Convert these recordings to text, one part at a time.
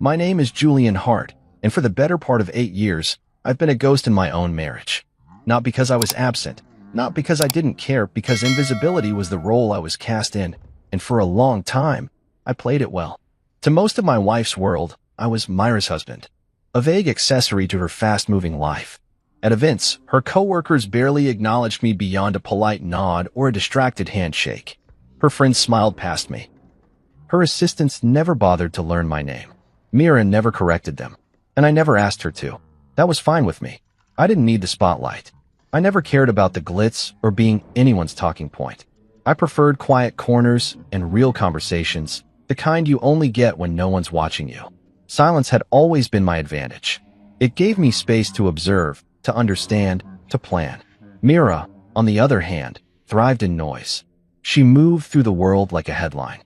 My name is Julian Hart, and for the better part of 8 years, I've been a ghost in my own marriage. Not because I was absent, not because I didn't care, because invisibility was the role I was cast in, and for a long time, I played it well. To most of my wife's world, I was Myra's husband, a vague accessory to her fast-moving life. At events, her coworkers barely acknowledged me beyond a polite nod or a distracted handshake. Her friends smiled past me. Her assistants never bothered to learn my name. Myra never corrected them, and I never asked her to. That was fine with me. I didn't need the spotlight. I never cared about the glitz or being anyone's talking point. I preferred quiet corners and real conversations, the kind you only get when no one's watching you. Silence had always been my advantage. It gave me space to observe, to understand, to plan. Myra, on the other hand, thrived in noise. She moved through the world like a headline.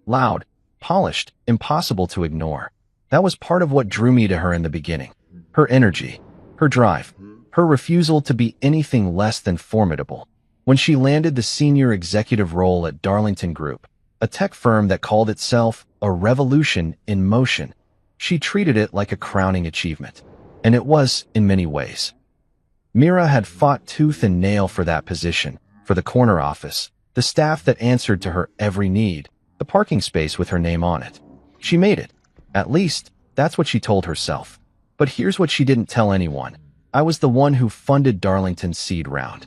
Loud, polished, impossible to ignore. That was part of what drew me to her in the beginning. Her energy, her drive, her refusal to be anything less than formidable. When she landed the senior executive role at Darlington Group, a tech firm that called itself a revolution in motion, she treated it like a crowning achievement. And it was, in many ways. Myra had fought tooth and nail for that position, for the corner office, the staff that answered to her every need, the parking space with her name on it. She made it. At least, that's what she told herself. But here's what she didn't tell anyone. I was the one who funded Darlington's seed round.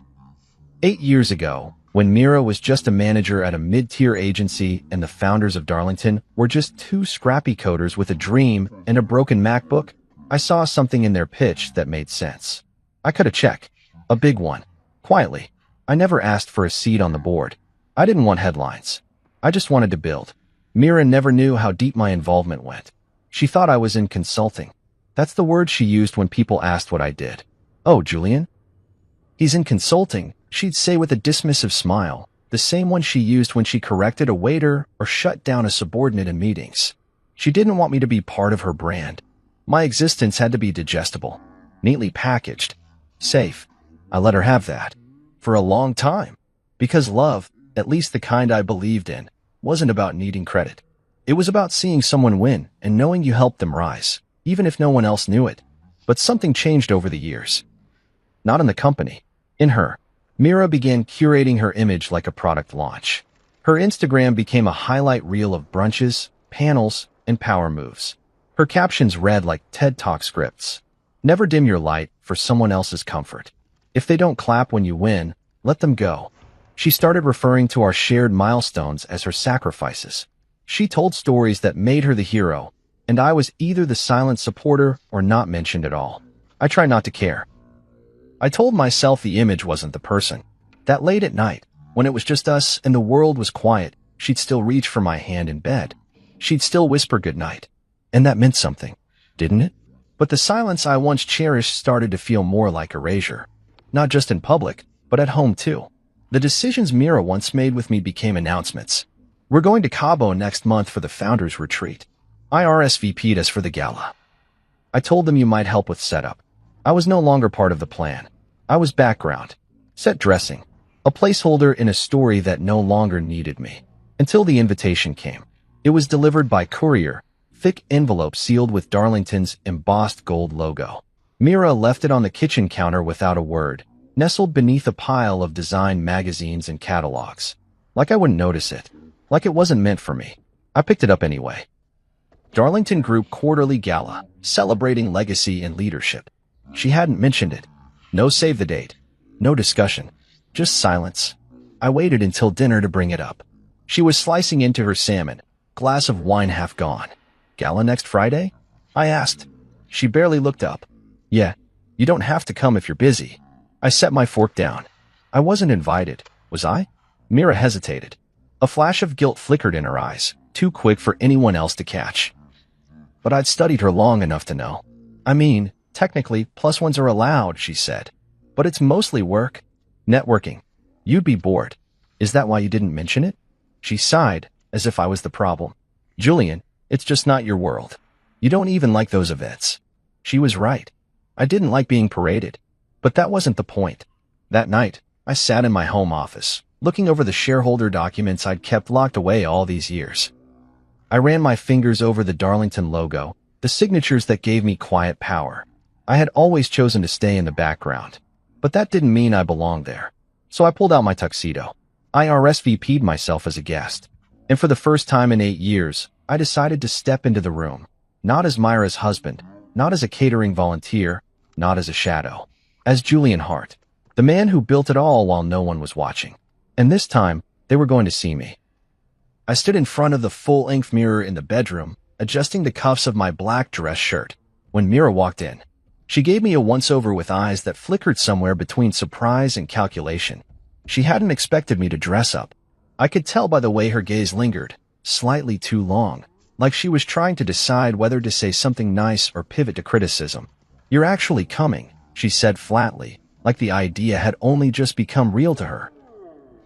8 years ago, when Myra was just a manager at a mid-tier agency and the founders of Darlington were just two scrappy coders with a dream and a broken MacBook, I saw something in their pitch that made sense. I cut a check, a big one, quietly. I never asked for a seat on the board. I didn't want headlines. I just wanted to build. Myra never knew how deep my involvement went. She thought I was in consulting. That's the word she used when people asked what I did. "Oh, Julian? He's in consulting," she'd say with a dismissive smile, the same one she used when she corrected a waiter or shut down a subordinate in meetings. She didn't want me to be part of her brand. My existence had to be digestible, neatly packaged, safe. I let her have that. For a long time. Because love, at least the kind I believed in, wasn't about needing credit. It was about seeing someone win and knowing you helped them rise, even if no one else knew it. But something changed over the years. Not in the company. In her. Myra began curating her image like a product launch. Her Instagram became a highlight reel of brunches, panels, and power moves. Her captions read like TED Talk scripts. Never dim your light for someone else's comfort. If they don't clap when you win, let them go. She started referring to our shared milestones as her sacrifices. She told stories that made her the hero, and I was either the silent supporter or not mentioned at all. I tried not to care. I told myself the image wasn't the person. That late at night, when it was just us and the world was quiet, she'd still reach for my hand in bed. She'd still whisper goodnight. And that meant something, didn't it? But the silence I once cherished started to feel more like erasure. Not just in public, but at home too. The decisions Myra once made with me became announcements. "We're going to Cabo next month for the Founders Retreat. I RSVP'd us for the gala. I told them you might help with setup." I was no longer part of the plan. I was background, set dressing, a placeholder in a story that no longer needed me. Until the invitation came. It was delivered by courier, thick envelope sealed with Darlington's embossed gold logo. Myra left it on the kitchen counter without a word, nestled beneath a pile of design magazines and catalogs. Like I wouldn't notice it. Like it wasn't meant for me. I picked it up anyway. Darlington Group Quarterly Gala, celebrating legacy and leadership. She hadn't mentioned it. No save the date. No discussion. Just silence. I waited until dinner to bring it up. She was slicing into her salmon, glass of wine half gone. "Gala next Friday?" I asked. She barely looked up. "Yeah, you don't have to come if you're busy." I set my fork down. I wasn't invited, was I? Myra hesitated. A flash of guilt flickered in her eyes, too quick for anyone else to catch. But I'd studied her long enough to know. "I mean, technically, +1s are allowed," she said. "But it's mostly work. Networking. You'd be bored. Is that why you didn't mention it?" She sighed, as if I was the problem. "Julian, it's just not your world. You don't even like those events." She was right. I didn't like being paraded. But that wasn't the point. That night, I sat in my home office, looking over the shareholder documents I'd kept locked away all these years. I ran my fingers over the Darlington logo, the signatures that gave me quiet power. I had always chosen to stay in the background, but that didn't mean I belonged there. So I pulled out my tuxedo. I RSVP'd myself as a guest. And for the first time in 8 years, I decided to step into the room, not as Myra's husband, not as a catering volunteer, not as a shadow, as Julian Hart, the man who built it all while no one was watching. And this time, they were going to see me. I stood in front of the full-length mirror in the bedroom, adjusting the cuffs of my black dress shirt, when Mira walked in. She gave me a once-over with eyes that flickered somewhere between surprise and calculation. She hadn't expected me to dress up. I could tell by the way her gaze lingered, slightly too long, like she was trying to decide whether to say something nice or pivot to criticism. "You're actually coming," she said flatly, like the idea had only just become real to her.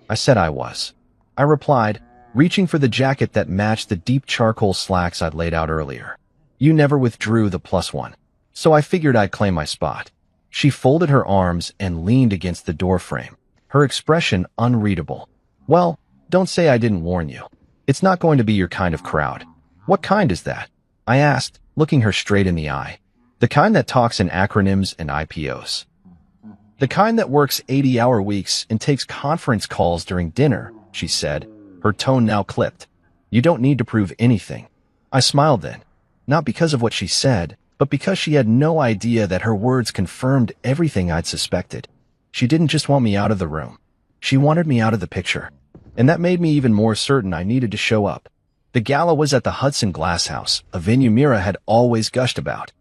I said I was. I replied, reaching for the jacket that matched the deep charcoal slacks I'd laid out earlier. "You never withdrew the +1, so I figured I'd claim my spot." She folded her arms and leaned against the doorframe, her expression unreadable. "Well, don't say I didn't warn you. It's not going to be your kind of crowd." "What kind is that?" I asked, looking her straight in the eye. "The kind that talks in acronyms and IPOs. The kind that works 80-hour weeks and takes conference calls during dinner," she said, her tone now clipped. "You don't need to prove anything." I smiled then, not because of what she said, but because she had no idea that her words confirmed everything I'd suspected. She didn't just want me out of the room. She wanted me out of the picture. And that made me even more certain I needed to show up. The gala was at the Hudson Glass House, a venue Mira had always gushed about.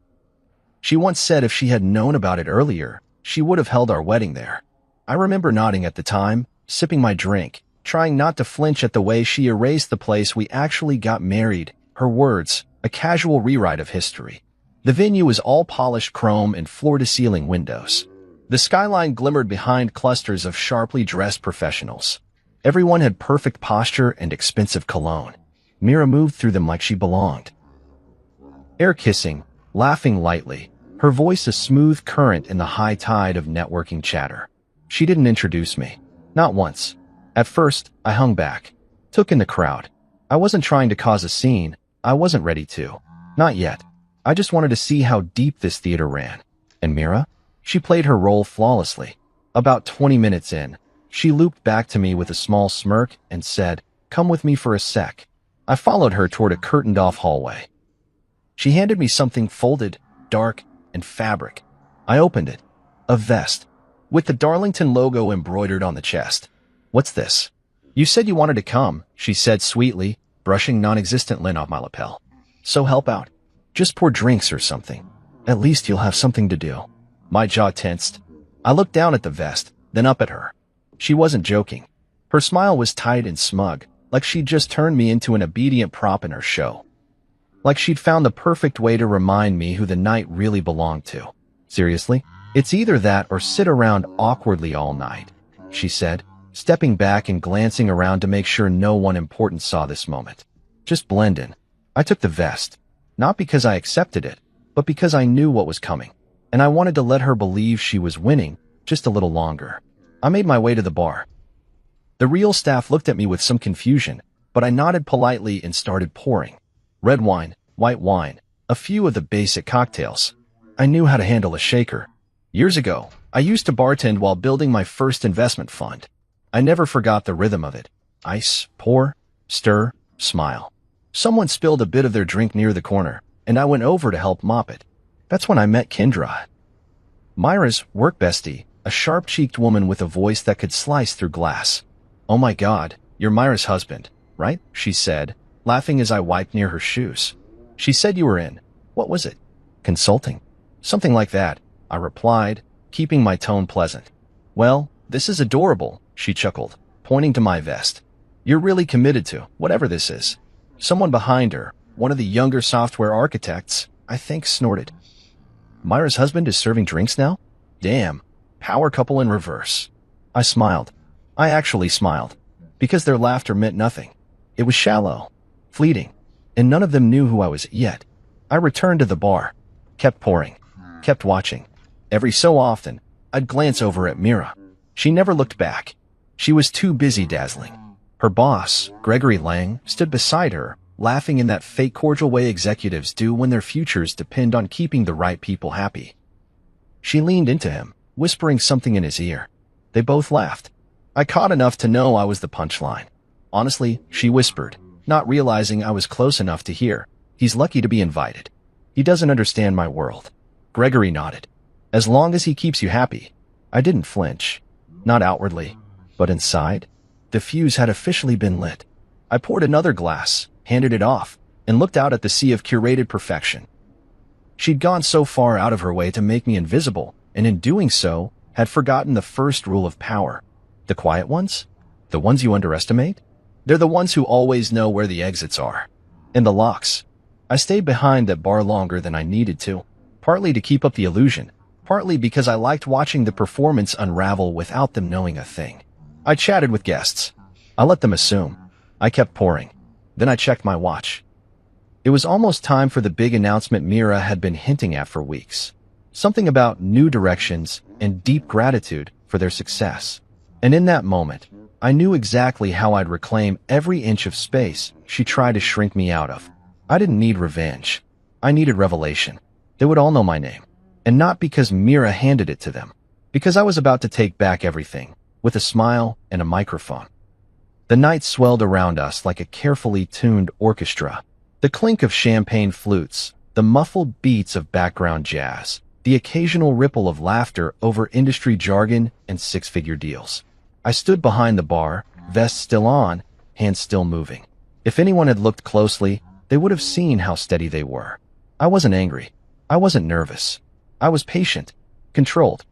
She once said if she had known about it earlier, she would have held our wedding there. I remember nodding at the time, sipping my drink, trying not to flinch at the way she erased the place we actually got married, her words, a casual rewrite of history. The venue was all polished chrome and floor-to-ceiling windows. The skyline glimmered behind clusters of sharply dressed professionals. Everyone had perfect posture and expensive cologne. Mira moved through them like she belonged. Air kissing, laughing lightly, her voice a smooth current in the high tide of networking chatter. She didn't introduce me. Not once. At first, I hung back, took in the crowd. I wasn't trying to cause a scene. I wasn't ready to. Not yet. I just wanted to see how deep this theater ran. And Mira? She played her role flawlessly. About 20 minutes in, she looped back to me with a small smirk and said, "Come with me for a sec." I followed her toward a curtained-off hallway. She handed me something folded, dark, and fabric. I opened it. A vest, with the Darlington logo embroidered on the chest. "What's this?" "You said you wanted to come," she said sweetly, brushing non-existent lint off my lapel. "So help out. Just pour drinks or something. At least you'll have something to do." My jaw tensed. I looked down at the vest, then up at her. She wasn't joking. Her smile was tight and smug, like she'd just turned me into an obedient prop in her show. Like she'd found the perfect way to remind me who the night really belonged to. "Seriously? It's either that or sit around awkwardly all night," she said, stepping back and glancing around to make sure no one important saw this moment. "Just blend in." I took the vest, not because I accepted it, but because I knew what was coming, and I wanted to let her believe she was winning just a little longer. I made my way to the bar. The real staff looked at me with some confusion, but I nodded politely and started pouring. Red wine, white wine, a few of the basic cocktails. I knew how to handle a shaker. Years ago, I used to bartend while building my first investment fund. I never forgot the rhythm of it. Ice, pour, stir, smile. Someone spilled a bit of their drink near the corner, and I went over to help mop it. That's when I met Kendra. Myra's work bestie, a sharp-cheeked woman with a voice that could slice through glass. "Oh my God, you're Myra's husband, right?" she said, laughing as I wiped near her shoes. "She said you were in, what was it? Consulting?" "Something like that," I replied, keeping my tone pleasant. "Well, this is adorable," she chuckled, pointing to my vest. "You're really committed to whatever this is." Someone behind her, one of the younger software architects, I think, snorted. "Myra's husband is serving drinks now? Damn, power couple in reverse." I smiled. I actually smiled, because their laughter meant nothing. It was shallow, fleeting, and none of them knew who I was yet. I returned to the bar, kept pouring, kept watching. Every so often, I'd glance over at Mira. She never looked back. She was too busy dazzling. Her boss, Gregory Lang, stood beside her, laughing in that fake cordial way executives do when their futures depend on keeping the right people happy. She leaned into him, whispering something in his ear. They both laughed. I caught enough to know I was the punchline. Honestly, she whispered, not realizing I was close enough to hear. He's lucky to be invited. He doesn't understand my world. Gregory nodded. As long as he keeps you happy. I didn't flinch. Not outwardly, but inside. The fuse had officially been lit. I poured another glass, handed it off, and looked out at the sea of curated perfection. She'd gone so far out of her way to make me invisible, and in doing so, had forgotten the first rule of power. The quiet ones? The ones you underestimate? They're the ones who always know where the exits are. And the locks. I stayed behind that bar longer than I needed to, partly to keep up the illusion, partly because I liked watching the performance unravel without them knowing a thing. I chatted with guests. I let them assume. I kept pouring. Then I checked my watch. It was almost time for the big announcement Mira had been hinting at for weeks. Something about new directions and deep gratitude for their success. And in that moment, I knew exactly how I'd reclaim every inch of space she tried to shrink me out of. I didn't need revenge. I needed revelation. They would all know my name. And not because Mira handed it to them. Because I was about to take back everything, with a smile and a microphone. The night swelled around us like a carefully tuned orchestra. The clink of champagne flutes, the muffled beats of background jazz, the occasional ripple of laughter over industry jargon and six-figure deals. I stood behind the bar, vest still on, hands still moving. If anyone had looked closely, they would have seen how steady they were. I wasn't angry. I wasn't nervous. I was patient, controlled.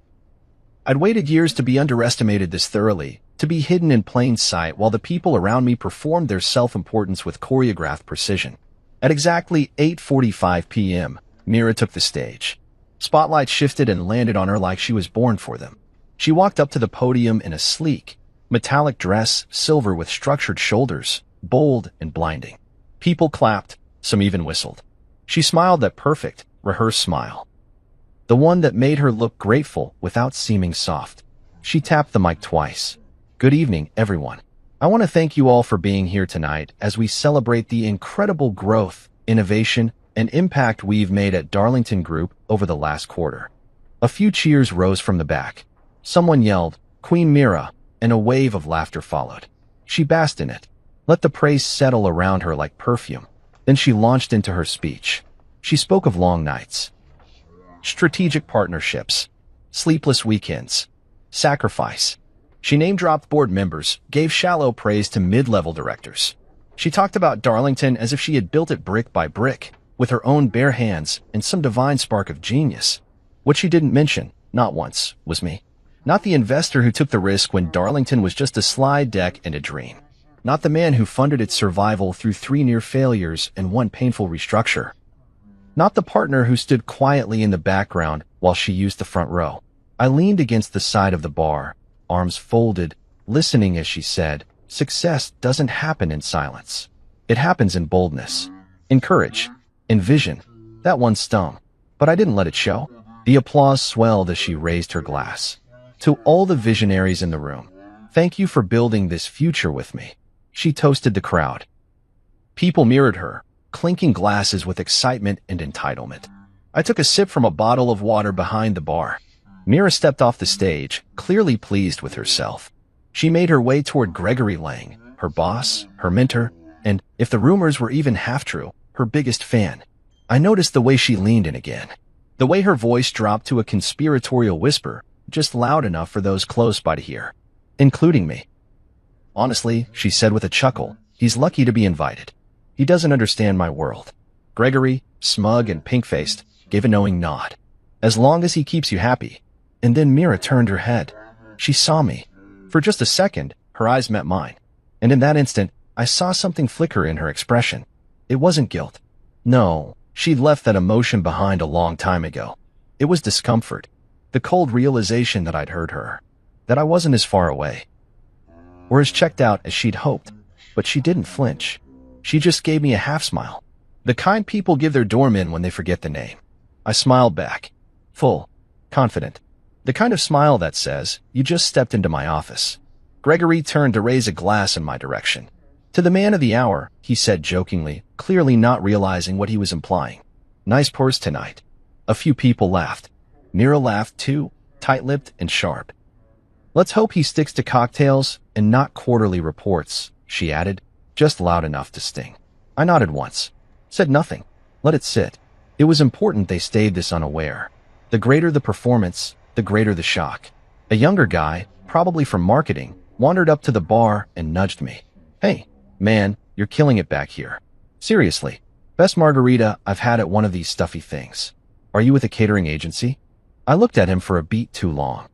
I'd waited years to be underestimated this thoroughly, to be hidden in plain sight while the people around me performed their self-importance with choreographed precision. At exactly 8:45 p.m., Mira took the stage. Spotlight shifted and landed on her like she was born for them. She walked up to the podium in a sleek, metallic dress, silver with structured shoulders, bold and blinding. People clapped, some even whistled. She smiled that perfect, rehearsed smile. The one that made her look grateful without seeming soft. She tapped the mic twice. Good evening, everyone. I want to thank you all for being here tonight as we celebrate the incredible growth, innovation, and impact we've made at Darlington Group over the last quarter. A few cheers rose from the back. Someone yelled, "Queen Mira," and a wave of laughter followed. She basked in it. Let the praise settle around her like perfume. Then she launched into her speech. She spoke of long nights, strategic partnerships, sleepless weekends, sacrifice. She name-dropped board members, gave shallow praise to mid-level directors. She talked about Darlington as if she had built it brick by brick, with her own bare hands and some divine spark of genius. What she didn't mention, not once, was me. Not the investor who took the risk when Darlington was just a slide deck and a dream. Not the man who funded its survival through 3 near failures and 1 painful restructure. Not the partner who stood quietly in the background while she used the front row. I leaned against the side of the bar, arms folded, listening as she said, "Success doesn't happen in silence. It happens in boldness, in courage, in vision." That one stung, but I didn't let it show. The applause swelled as she raised her glass. To all the visionaries in the room, thank you for building this future with me. She toasted the crowd. People mirrored her, clinking glasses with excitement and entitlement. I took a sip from a bottle of water behind the bar. Mira stepped off the stage, clearly pleased with herself. She made her way toward Gregory Lang, her boss, her mentor, and, if the rumors were even half true, her biggest fan. I noticed the way she leaned in again. The way her voice dropped to a conspiratorial whisper, just loud enough for those close by to hear, including me. Honestly, she said with a chuckle, he's lucky to be invited. He doesn't understand my world. Gregory, smug and pink-faced, gave a knowing nod. As long as he keeps you happy. And then Mira turned her head. She saw me. For just a second, her eyes met mine. And in that instant, I saw something flicker in her expression. It wasn't guilt. No, she'd left that emotion behind a long time ago. It was discomfort. The cold realization that I'd heard her. That I wasn't as far away. Or as checked out as she'd hoped. But she didn't flinch. She just gave me a half-smile. The kind people give their doorman when they forget the name. I smiled back. Full. Confident. The kind of smile that says, you just stepped into my office. Gregory turned to raise a glass in my direction. To the man of the hour, he said jokingly, clearly not realizing what he was implying. Nice purse tonight. A few people laughed. Mira laughed too, tight-lipped and sharp. Let's hope he sticks to cocktails and not quarterly reports, she added, just loud enough to sting. I nodded once. Said nothing. Let it sit. It was important they stayed this unaware. The greater the performance, the greater the shock. A younger guy, probably from marketing, wandered up to the bar and nudged me. Hey, man, you're killing it back here. Seriously, best margarita I've had at one of these stuffy things. Are you with a catering agency? I looked at him for a beat too long.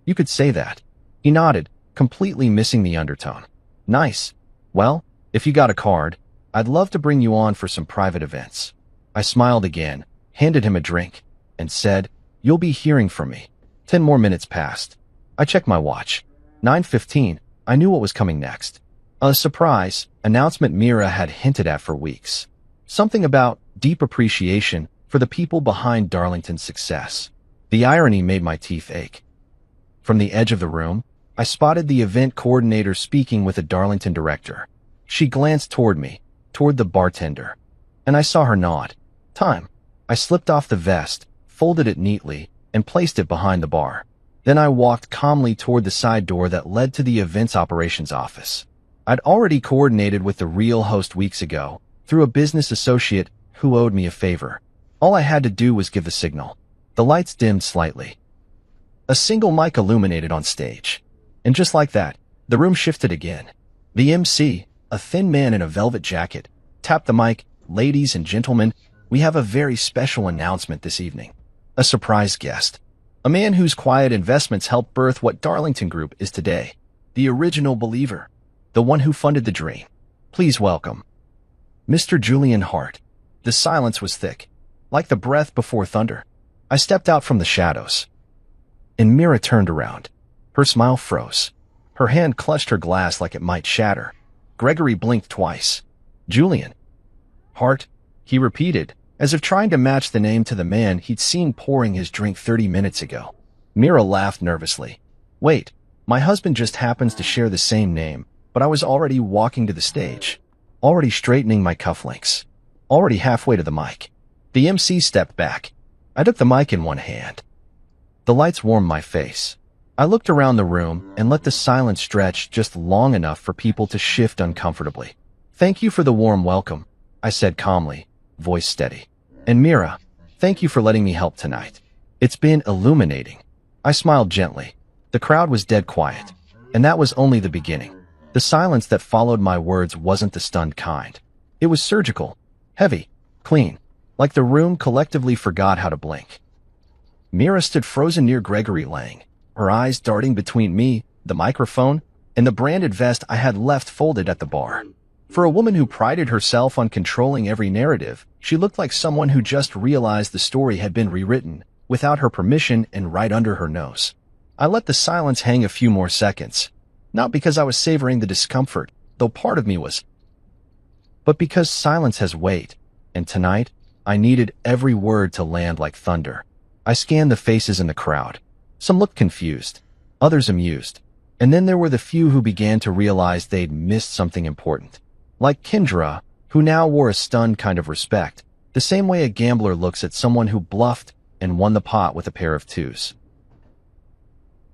You could say that. He nodded, completely missing the undertone. Nice. Well, if you got a card, I'd love to bring you on for some private events. I smiled again, handed him a drink, and said, You'll be hearing from me. 10 more minutes passed. I checked my watch. 9:15, I knew what was coming next. A surprise announcement Mira had hinted at for weeks. Something about deep appreciation for the people behind Darlington's success. The irony made my teeth ache. From the edge of the room, I spotted the event coordinator speaking with a Darlington director. She glanced toward me, toward the bartender, and I saw her nod. Time. I slipped off the vest, folded it neatly, and placed it behind the bar. Then I walked calmly toward the side door that led to the events operations office. I'd already coordinated with the real host weeks ago, through a business associate who owed me a favor. All I had to do was give the signal. The lights dimmed slightly. A single mic illuminated on stage. And just like that, the room shifted again. The MC, a thin man in a velvet jacket, tapped the mic. Ladies and gentlemen, we have a very special announcement this evening. A surprise guest. A man whose quiet investments helped birth what Darlington Group is today. The original believer. The one who funded the dream. Please welcome Mr. Julian Hart. The silence was thick, like the breath before thunder. I stepped out from the shadows. And Mira turned around. Her smile froze. Her hand clutched her glass like it might shatter. Gregory blinked twice. Julian Hart, he repeated, as if trying to match the name to the man he'd seen pouring his drink 30 minutes ago. Mira laughed nervously. Wait, my husband just happens to share the same name, but I was already walking to the stage, already straightening my cufflinks, already halfway to the mic. The MC stepped back. I took the mic in one hand. The lights warmed my face. I looked around the room and let the silence stretch just long enough for people to shift uncomfortably. Thank you for the warm welcome, I said calmly, voice steady. And Mira, thank you for letting me help tonight. It's been illuminating. I smiled gently. The crowd was dead quiet, and that was only the beginning. The silence that followed my words wasn't the stunned kind. It was surgical, heavy, clean, like the room collectively forgot how to blink. Mira stood frozen near Gregory Lang, her eyes darting between me, the microphone, and the branded vest I had left folded at the bar. For a woman who prided herself on controlling every narrative, she looked like someone who just realized the story had been rewritten, without her permission and right under her nose. I let the silence hang a few more seconds, not because I was savoring the discomfort, though part of me was, but because silence has weight, and tonight, I needed every word to land like thunder. I scanned the faces in the crowd. Some looked confused, others amused, and then there were the few who began to realize they'd missed something important. Like Kendra, who now wore a stunned kind of respect, the same way a gambler looks at someone who bluffed and won the pot with a pair of twos.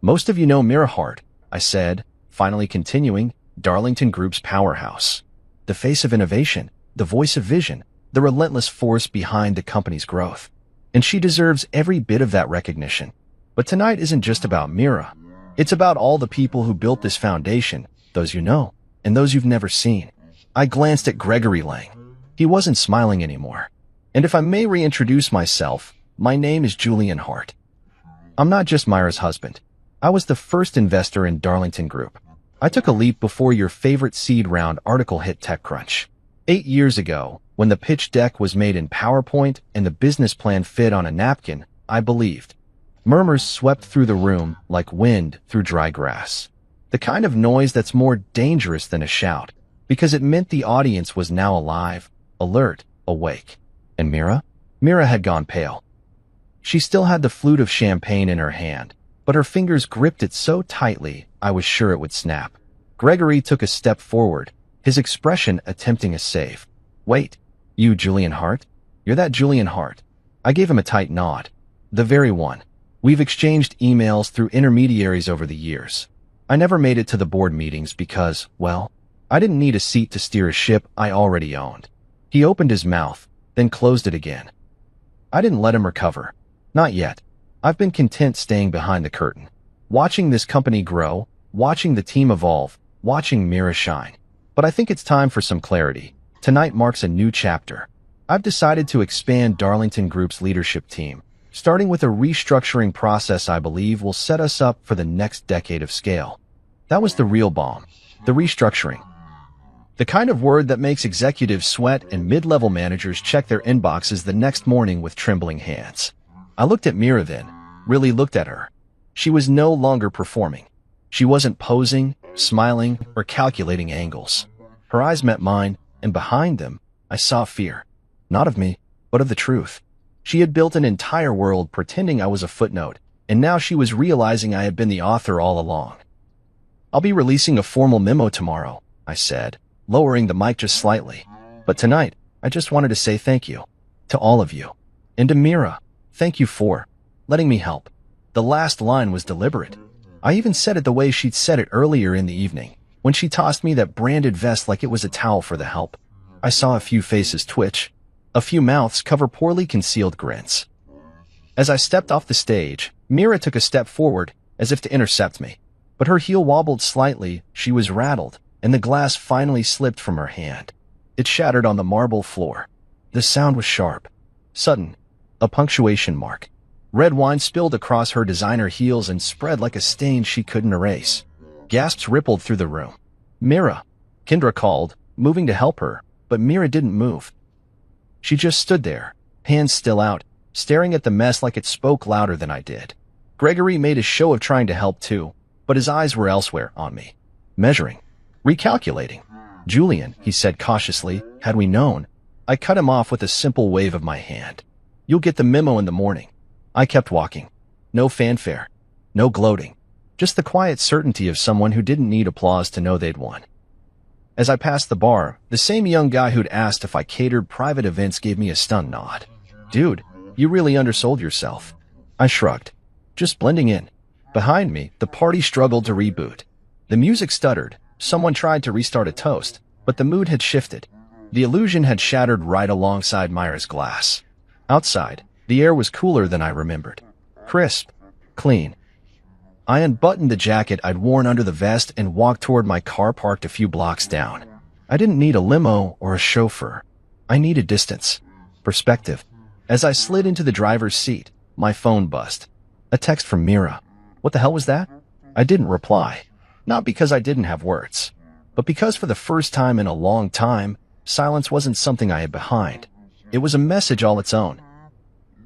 Most of you know Mira Hart, I said, finally continuing, Darlington Group's powerhouse. The face of innovation, the voice of vision, the relentless force behind the company's growth. And she deserves every bit of that recognition. But tonight isn't just about Mira. It's about all the people who built this foundation, those you know, and those you've never seen. I glanced at Gregory Lang. He wasn't smiling anymore. And if I may reintroduce myself, my name is Julian Hart. I'm not just Myra's husband. I was the first investor in Darlington Group. I took a leap before your favorite seed round article hit TechCrunch. 8 years ago, when the pitch deck was made in PowerPoint and the business plan fit on a napkin, I believed. Murmurs swept through the room like wind through dry grass. The kind of noise that's more dangerous than a shout, because it meant the audience was now alive, alert, awake. And Mira? Mira had gone pale. She still had the flute of champagne in her hand, but her fingers gripped it so tightly I was sure it would snap. Gregory took a step forward, his expression attempting a save. "Wait, you Julian Hart? You're that Julian Hart." I gave him a tight nod. "The very one. We've exchanged emails through intermediaries over the years. I never made it to the board meetings because, well, I didn't need a seat to steer a ship I already owned." He opened his mouth, then closed it again. I didn't let him recover. Not yet. I've been content staying behind the curtain, watching this company grow, watching the team evolve, watching Mira shine. But I think it's time for some clarity. Tonight marks a new chapter. I've decided to expand Darlington Group's leadership team, starting with a restructuring process I believe will set us up for the next decade of scale. That was the real bomb. The restructuring. The kind of word that makes executives sweat and mid-level managers check their inboxes the next morning with trembling hands. I looked at Mira then, really looked at her. She was no longer performing. She wasn't posing, smiling, or calculating angles. Her eyes met mine, and behind them, I saw fear. Not of me, but of the truth. She had built an entire world pretending I was a footnote, and now she was realizing I had been the author all along. "I'll be releasing a formal memo tomorrow," I said, lowering the mic just slightly. "But tonight, I just wanted to say thank you. To all of you. And to Mira, thank you for letting me help." The last line was deliberate. I even said it the way she'd said it earlier in the evening, when she tossed me that branded vest like it was a towel for the help. I saw a few faces twitch, a few mouths cover poorly concealed grins. As I stepped off the stage, Mira took a step forward, as if to intercept me. But her heel wobbled slightly, she was rattled, and the glass finally slipped from her hand. It shattered on the marble floor. The sound was sharp, sudden, a punctuation mark. Red wine spilled across her designer heels and spread like a stain she couldn't erase. Gasps rippled through the room. "Mira," Kendra called, moving to help her, but Mira didn't move. She just stood there, hands still out, staring at the mess like it spoke louder than I did. Gregory made a show of trying to help too, but his eyes were elsewhere on me. Measuring. Recalculating. "Julian," he said cautiously, "had we known." I cut him off with a simple wave of my hand. "You'll get the memo in the morning." I kept walking. No fanfare. No gloating. Just the quiet certainty of someone who didn't need applause to know they'd won. As I passed the bar, the same young guy who'd asked if I catered private events gave me a stunned nod. "Dude, you really undersold yourself." I shrugged. Just blending in. Behind me, the party struggled to reboot. The music stuttered. Someone tried to restart a toast, but the mood had shifted. The illusion had shattered right alongside Myra's glass. Outside, the air was cooler than I remembered. Crisp. Clean. I unbuttoned the jacket I'd worn under the vest and walked toward my car parked a few blocks down. I didn't need a limo or a chauffeur. I needed distance. Perspective. As I slid into the driver's seat, my phone buzzed. A text from Mira. What the hell was that? I didn't reply. Not because I didn't have words, but because for the first time in a long time, silence wasn't something I hid behind. It was a message all its own.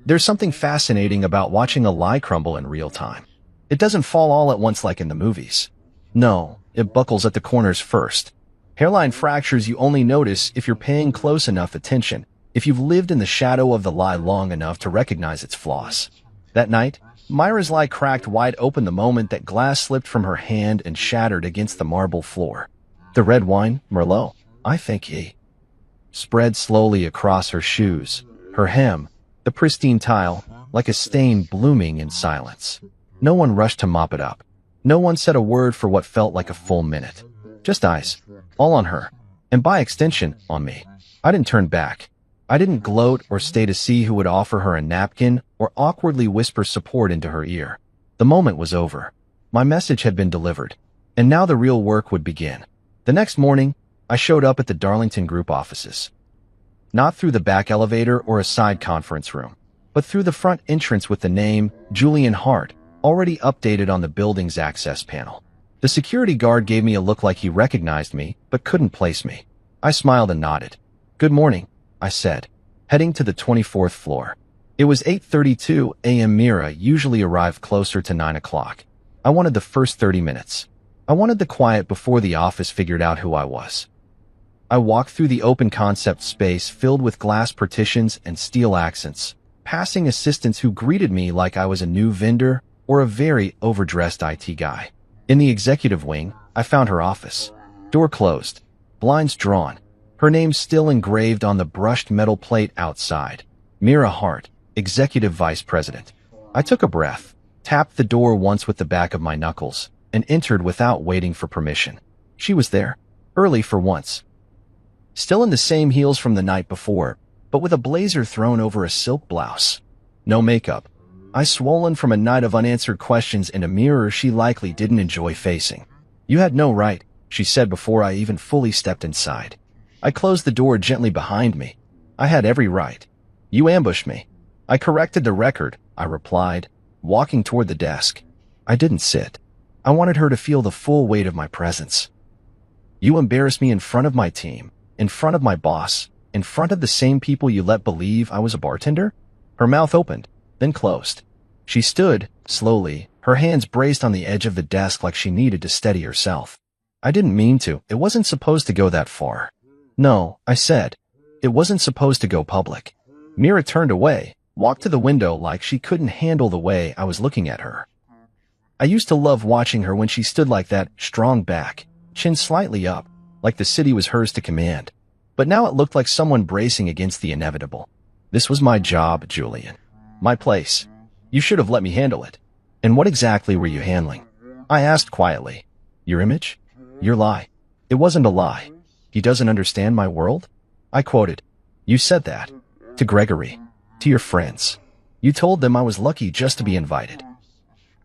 There's something fascinating about watching a lie crumble in real time. It doesn't fall all at once like in the movies. No, it buckles at the corners first. Hairline fractures you only notice if you're paying close enough attention, if you've lived in the shadow of the lie long enough to recognize its flaws. That night, Myra's lie cracked wide open the moment that glass slipped from her hand and shattered against the marble floor. The red wine, Merlot, I think he spread slowly across her shoes, her hem, the pristine tile, like a stain blooming in silence. No one rushed to mop it up. No one said a word for what felt like a full minute. Just eyes, all on her, and by extension, on me. I didn't turn back. I didn't gloat or stay to see who would offer her a napkin or awkwardly whisper support into her ear. The moment was over. My message had been delivered, and now the real work would begin. The next morning, I showed up at the Darlington Group offices. Not through the back elevator or a side conference room, but through the front entrance with the name Julian Hart already updated on the building's access panel. The security guard gave me a look like he recognized me, but couldn't place me. I smiled and nodded. "Good morning," I said, heading to the 24th floor. It was 8:32 a.m. Mira usually arrived closer to 9 o'clock. I wanted the first 30 minutes. I wanted the quiet before the office figured out who I was. I walked through the open concept space filled with glass partitions and steel accents, passing assistants who greeted me like I was a new vendor or a very overdressed IT guy. In the executive wing, I found her office. Door closed. blinds drawn, her name still engraved on the brushed metal plate outside. Mira Hart, Executive Vice President. I took a breath, tapped the door once with the back of my knuckles, and entered without waiting for permission. She was there, early for once. Still in the same heels from the night before, but with a blazer thrown over a silk blouse. No makeup. Eyes swollen from a night of unanswered questions in a mirror she likely didn't enjoy facing. "You had no right," she said before I even fully stepped inside. I closed the door gently behind me. "I had every right. You ambushed me." "I corrected the record," I replied, walking toward the desk. I didn't sit. I wanted her to feel the full weight of my presence. "You embarrassed me in front of my team, in front of my boss, in front of the same people you let believe I was a bartender?" Her mouth opened, then closed. She stood, slowly, her hands braced on the edge of the desk like she needed to steady herself. "I didn't mean to. It wasn't supposed to go that far." "No," I said. "It wasn't supposed to go public." Mira turned away, walked to the window like she couldn't handle the way I was looking at her. I used to love watching her when she stood like that, strong back, chin slightly up, like the city was hers to command. But now it looked like someone bracing against the inevitable. "This was my job, Julian. My place. You should have let me handle it." "And what exactly were you handling?" I asked quietly. "Your image? Your lie." "It wasn't a lie. He doesn't understand my world?" I quoted. "You said that. To Gregory. To your friends. You told them I was lucky just to be invited."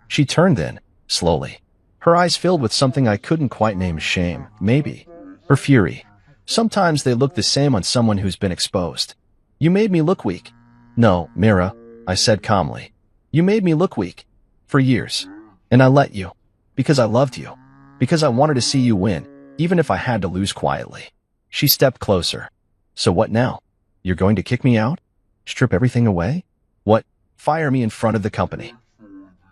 She turned then, slowly. Her eyes filled with something I couldn't quite name shame, maybe. Her fury. Sometimes they look the same on someone who's been exposed. "You made me look weak." "No, Mira," I said calmly. "You made me look weak. For years. And I let you. Because I loved you. Because I wanted to see you win, even if I had to lose quietly." She stepped closer. "So what now? You're going to kick me out? Strip everything away? What? Fire me in front of the company?"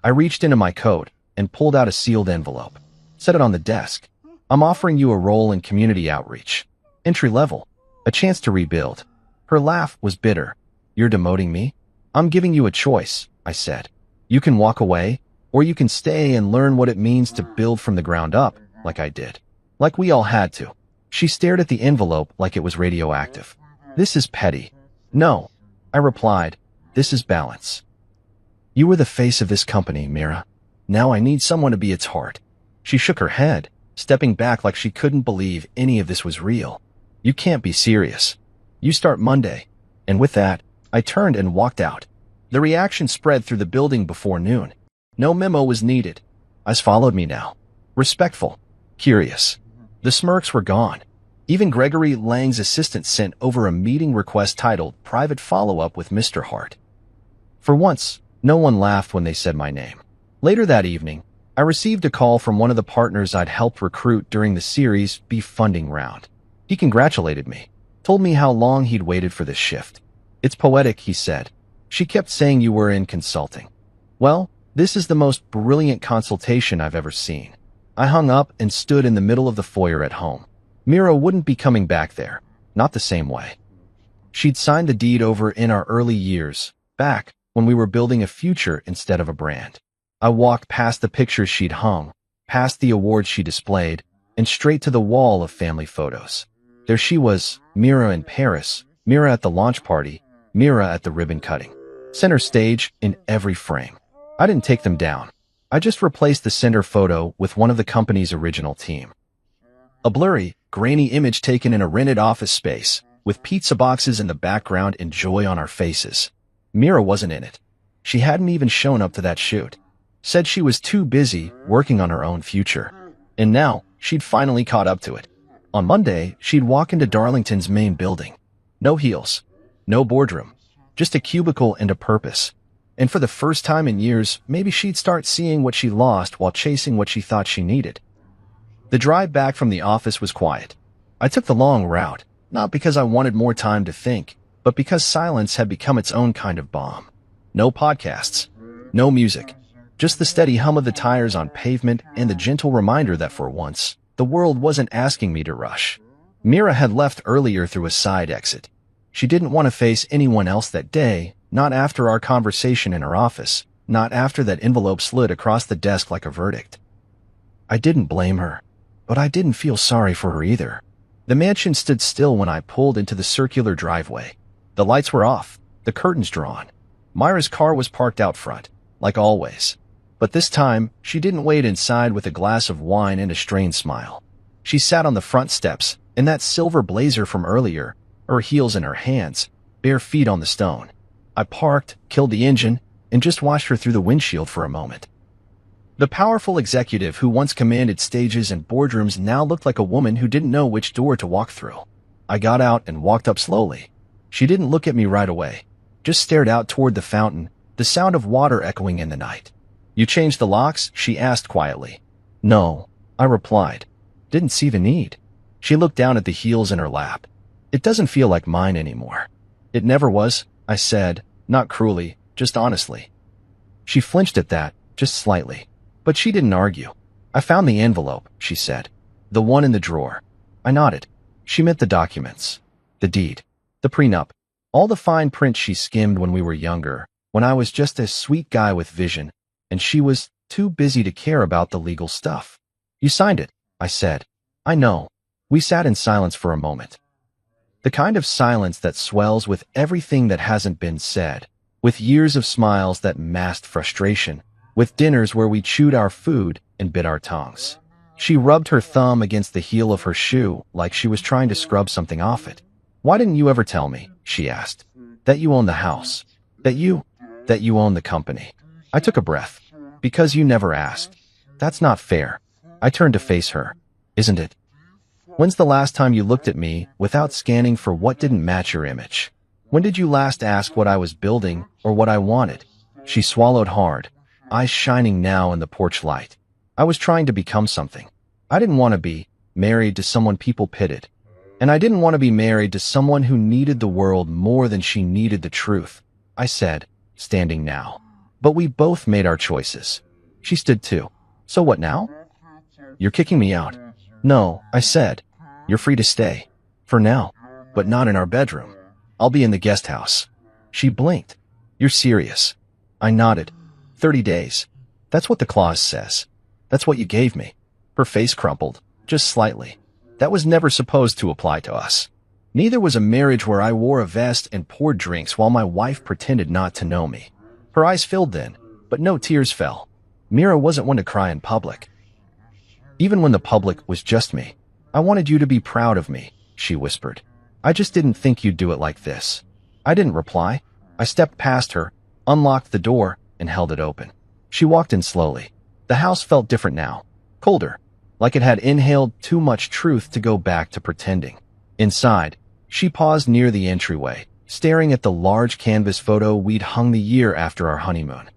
I reached into my coat and pulled out a sealed envelope. Set it on the desk. "I'm offering you a role in community outreach. Entry level. A chance to rebuild." Her laugh was bitter. "You're demoting me?" "I'm giving you a choice," I said. "You can walk away, or you can stay and learn what it means to build from the ground up, like I did. Like we all had to." She stared at the envelope like it was radioactive. "This is petty." "No," I replied. "This is balance. You were the face of this company, Mira. Now I need someone to be its heart." She shook her head, stepping back like she couldn't believe any of this was real. "You can't be serious. You start Monday." And with that, I turned and walked out. The reaction spread through the building before noon. No memo was needed. Eyes followed me now. Respectful. Curious. The smirks were gone. Even Gregory Lang's assistant sent over a meeting request titled "Private Follow-Up with Mr. Hart." For once, no one laughed when they said my name. Later that evening, I received a call from one of the partners I'd helped recruit during the Series B funding round. He congratulated me, told me how long he'd waited for this shift. "It's poetic," he said. "She kept saying you were in consulting." Well, this is the most brilliant consultation I've ever seen. I hung up and stood in the middle of the foyer at home. Mira wouldn't be coming back there, not the same way. She'd signed the deed over in our early years, back when we were building a future instead of a brand. I walked past the pictures she'd hung, past the awards she displayed, and straight to the wall of family photos. There she was, Mira in Paris, Mira at the launch party, Mira at the ribbon cutting. Center stage in every frame. I didn't take them down. I just replaced the center photo with one of the company's original team. A blurry, grainy image taken in a rented office space, with pizza boxes in the background and joy on our faces. Mira wasn't in it. She hadn't even shown up to that shoot. Said she was too busy working on her own future. And now, she'd finally caught up to it. On Monday, she'd walk into Darlington's main building. No heels. No boardroom. Just a cubicle and a purpose. And for the first time in years, maybe she'd start seeing what she lost while chasing what she thought she needed. The drive back from the office was quiet. I took the long route, not because I wanted more time to think, but because silence had become its own kind of bomb. No podcasts. No music. Just the steady hum of the tires on pavement and the gentle reminder that for once, the world wasn't asking me to rush. Mira had left earlier through a side exit. She didn't want to face anyone else that day, not after our conversation in her office, not after that envelope slid across the desk like a verdict. I didn't blame her, but I didn't feel sorry for her either. The mansion stood still when I pulled into the circular driveway. The lights were off, the curtains drawn. Myra's car was parked out front, like always. But this time, she didn't wait inside with a glass of wine and a strained smile. She sat on the front steps, in that silver blazer from earlier, her heels in her hands, bare feet on the stone. I parked, killed the engine, and just watched her through the windshield for a moment. The powerful executive who once commanded stages and boardrooms now looked like a woman who didn't know which door to walk through. I got out and walked up slowly. She didn't look at me right away, just stared out toward the fountain, the sound of water echoing in the night. "You changed the locks?" she asked quietly. "No," I replied. "Didn't see the need." She looked down at the heels in her lap. "It doesn't feel like mine anymore." "It never was," I said, not cruelly, just honestly. She flinched at that, just slightly. But she didn't argue. "I found the envelope," she said. "The one in the drawer." I nodded. She meant the documents. The deed. The prenup. All the fine print she skimmed when we were younger, when I was just a sweet guy with vision, and she was too busy to care about the legal stuff. "You signed it," I said. "I know." We sat in silence for a moment. The kind of silence that swells with everything that hasn't been said, with years of smiles that masked frustration, with dinners where we chewed our food and bit our tongues. She rubbed her thumb against the heel of her shoe like she was trying to scrub something off it. "Why didn't you ever tell me," she asked, "that you own the house, that you own the company?" I took a breath. "Because you never asked." "That's not fair." I turned to face her. "Isn't it? When's the last time you looked at me without scanning for what didn't match your image? When did you last ask what I was building or what I wanted?" She swallowed hard, eyes shining now in the porch light. "I was trying to become something. I didn't want to be married to someone people pitted. And I didn't want to be married to someone who needed the world more than she needed the truth," I said, standing now. "But we both made our choices." She stood too. "So what now?" "You're kicking me out." "No," I said. "You're free to stay. For now. But not in our bedroom. I'll be in the guest house." She blinked. "You're serious?" I nodded. 30 days. That's what the clause says. That's what you gave me." Her face crumpled, just slightly. "That was never supposed to apply to us. Neither was a marriage where I wore a vest and poured drinks while my wife pretended not to know me." Her eyes filled then, but no tears fell. Mira wasn't one to cry in public. "Even when the public was just me. I wanted you to be proud of me," she whispered. "I just didn't think you'd do it like this." I didn't reply. I stepped past her, unlocked the door, and held it open. She walked in slowly. The house felt different now, colder, like it had inhaled too much truth to go back to pretending. Inside, she paused near the entryway, staring at the large canvas photo we'd hung the year after our honeymoon.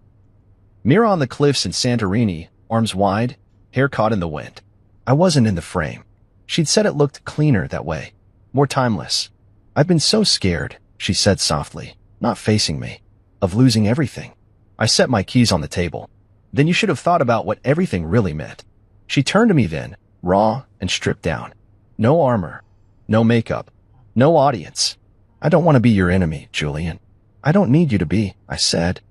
Mira on the cliffs in Santorini, arms wide, hair caught in the wind. I wasn't in the frame. She'd said it looked cleaner that way, more timeless. "I've been so scared," she said softly, not facing me, "of losing everything." I set my keys on the table. "Then you should have thought about what everything really meant." She turned to me then, raw and stripped down. "No armor, no makeup, no audience. I don't want to be your enemy, Julian. I don't need you to be," I said.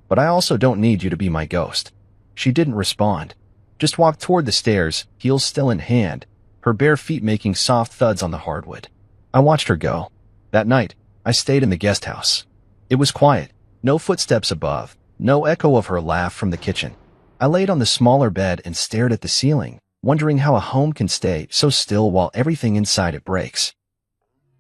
"But I also don't need you to be my ghost." She didn't respond, just walked toward the stairs, heels still in hand, her bare feet making soft thuds on the hardwood. I watched her go. That night, I stayed in the guest house. It was quiet. No footsteps above, no echo of her laugh from the kitchen. I laid on the smaller bed and stared at the ceiling, wondering how a home can stay so still while everything inside it breaks.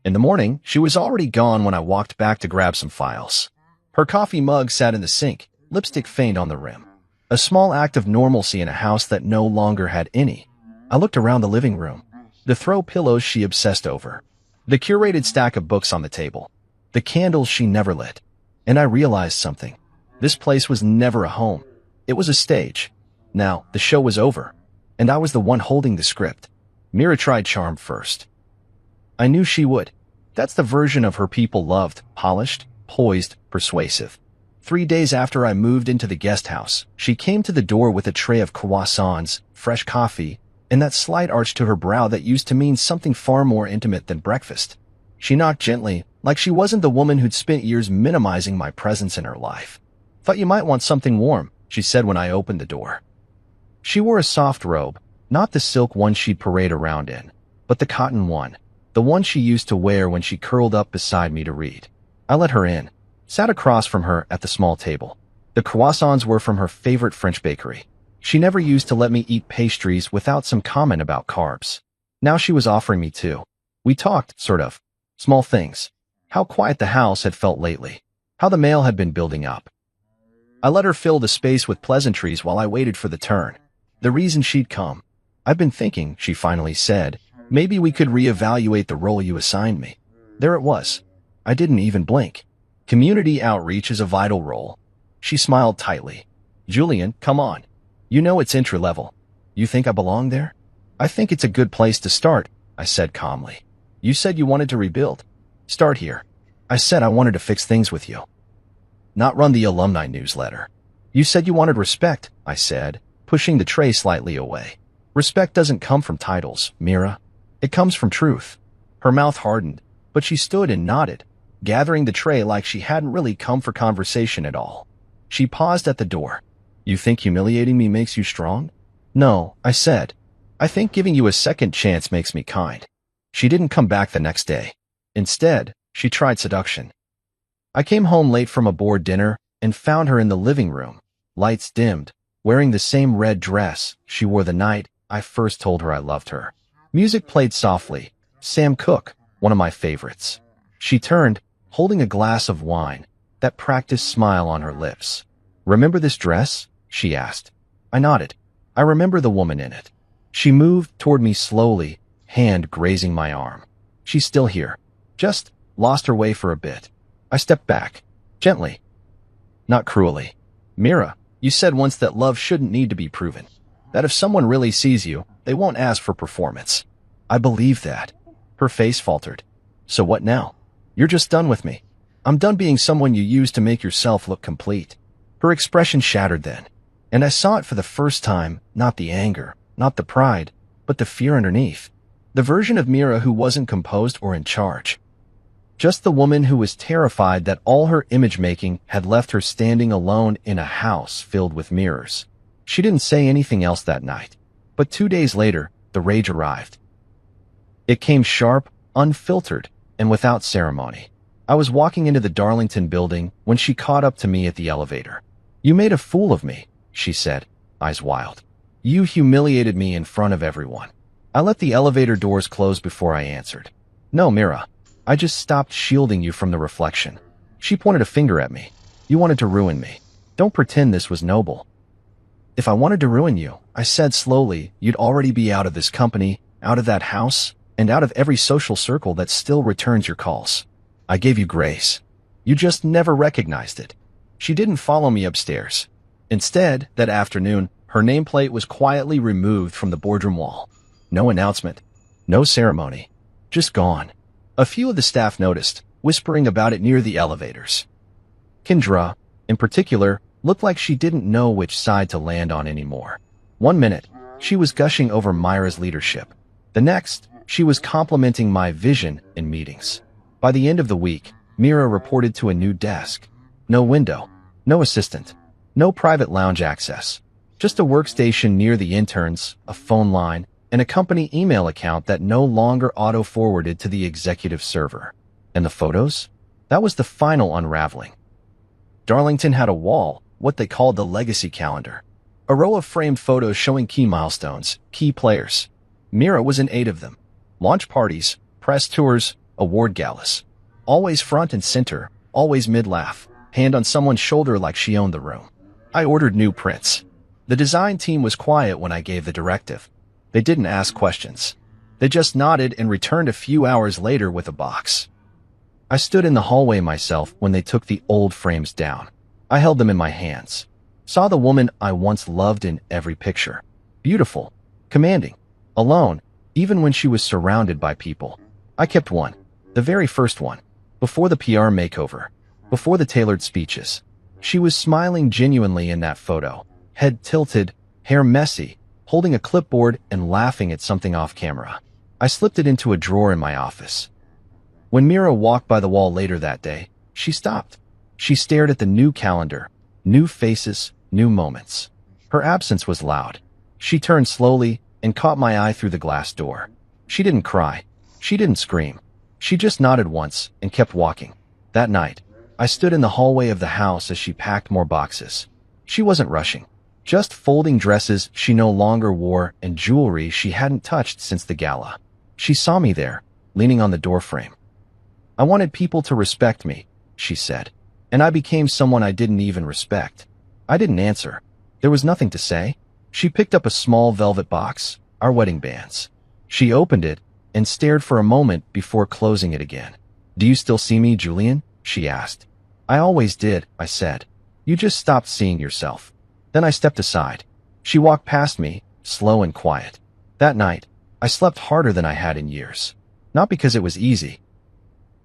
In the morning, she was already gone when I walked back to grab some files. Her coffee mug sat in the sink, lipstick faint on the rim. A small act of normalcy in a house that no longer had any. I looked around the living room. The throw pillows she obsessed over. The curated stack of books on the table. The candles she never lit. And I realized something. This place was never a home. It was a stage. Now, the show was over. And I was the one holding the script. Mira tried charm first. I knew she would. That's the version of her people loved, polished, poised, persuasive. 3 days after I moved into the guest house, she came to the door with a tray of croissants, fresh coffee, and that slight arch to her brow that used to mean something far more intimate than breakfast. She knocked gently, like she wasn't the woman who'd spent years minimizing my presence in her life. "Thought you might want something warm," she said when I opened the door. She wore a soft robe, not the silk one she'd parade around in. but the cotton one, the one she used to wear when she curled up beside me to read. I let her in, sat across from her at the small table. The croissants were from her favorite French bakery. She never used to let me eat pastries without some comment about carbs. Now she was offering me two. We talked, sort of. Small things. How quiet the house had felt lately. How the mail had been building up. I let her fill the space with pleasantries while I waited for the turn. The reason she'd come. I've been thinking, she finally said, maybe we could reevaluate the role you assigned me. There it was. I didn't even blink. Community outreach is a vital role. She smiled tightly. Julian, come on. You know it's entry-level. You think I belong there? I think it's a good place to start, I said calmly. You said you wanted to rebuild. Start here. I said I wanted to fix things with you. Not run the alumni newsletter. You said you wanted respect, I said, pushing the tray slightly away. Respect doesn't come from titles, Mira. It comes from truth. Her mouth hardened, but she stood and nodded, gathering the tray like she hadn't really come for conversation at all. She paused at the door. You think humiliating me makes you strong? No, I said. I think giving you a second chance makes me kind. She didn't come back the next day. Instead, she tried seduction. I came home late from a board dinner and found her in the living room, lights dimmed, wearing the same red dress she wore the night I first told her I loved her. Music played softly. Sam Cooke, one of my favorites. She turned, holding a glass of wine, that practiced smile on her lips. Remember this dress? She asked. I nodded. I remember the woman in it. She moved toward me slowly, hand grazing my arm. She's still here. Just lost her way for a bit. I stepped back, gently, not cruelly. Mira, you said once that love shouldn't need to be proven. That if someone really sees you, they won't ask for performance. I believe that. Her face faltered. So what now? You're just done with me. I'm done being someone you use to make yourself look complete. Her expression shattered then, and I saw it for the first time, not the anger, not the pride, but the fear underneath. The version of Mira who wasn't composed or in charge. Just the woman who was terrified that all her image-making had left her standing alone in a house filled with mirrors. She didn't say anything else that night, but 2 days later, the rage arrived. It came sharp, unfiltered, and without ceremony. I was walking into the Darlington building when she caught up to me at the elevator. You made a fool of me, she said, eyes wild. You humiliated me in front of everyone. I let the elevator doors close before I answered. No, Mira. I just stopped shielding you from the reflection. She pointed a finger at me. You wanted to ruin me. Don't pretend this was noble. If I wanted to ruin you, I said slowly, you'd already be out of this company, out of that house, and out of every social circle that still returns your calls. I gave you grace. You just never recognized it. She didn't follow me upstairs. Instead, that afternoon, her nameplate was quietly removed from the boardroom wall. No announcement. No ceremony. Just gone. A few of the staff noticed, whispering about it near the elevators. Kendra, in particular, looked like she didn't know which side to land on anymore. 1 minute, she was gushing over Myra's leadership. The next, she was complimenting my vision in meetings. By the end of the week, Mira reported to a new desk. No window, no assistant, no private lounge access. Just a workstation near the interns, a phone line, and a company email account that no longer auto-forwarded to the executive server. And the photos? That was the final unraveling. Darlington had a wall, what they called the legacy calendar. A row of framed photos showing key milestones, key players. Mira was in 8 of them. Launch parties, press tours, award galas. Always front and center, always mid-laugh, hand on someone's shoulder like she owned the room. I ordered new prints. The design team was quiet when I gave the directive. They didn't ask questions. They just nodded and returned a few hours later with a box. I stood in the hallway myself when they took the old frames down. I held them in my hands. Saw the woman I once loved in every picture. Beautiful, commanding, alone, even when she was surrounded by people. I kept one, the very first one, before the PR makeover, before the tailored speeches. She was smiling genuinely in that photo, head tilted, hair messy, holding a clipboard and laughing at something off camera. I slipped it into a drawer in my office. When Mira walked by the wall later that day, she stopped. She stared at the new calendar, new faces, new moments. Her absence was loud. She turned slowly and caught my eye through the glass door. She didn't cry. She didn't scream. She just nodded once and kept walking. That night, I stood in the hallway of the house as she packed more boxes. She wasn't rushing, just folding dresses she no longer wore and jewelry she hadn't touched since the gala. She saw me there, leaning on the doorframe. I wanted people to respect me, she said, and I became someone I didn't even respect. I didn't answer. There was nothing to say. She picked up a small velvet box, our wedding bands. She opened it and stared for a moment before closing it again. "Do you still see me, Julian?" she asked. "I always did," I said. "You just stopped seeing yourself." Then I stepped aside. She walked past me, slow and quiet. That night, I slept harder than I had in years. Not because it was easy,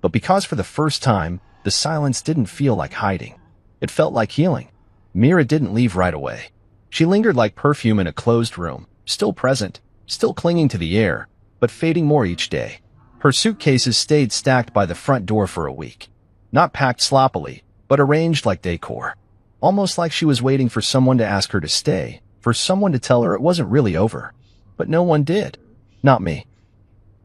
but because for the first time, the silence didn't feel like hiding. It felt like healing. Mira didn't leave right away. She lingered like perfume in a closed room, still present, still clinging to the air, but fading more each day. Her suitcases stayed stacked by the front door for a week. Not packed sloppily, but arranged like decor. Almost like she was waiting for someone to ask her to stay, for someone to tell her it wasn't really over. But no one did. Not me.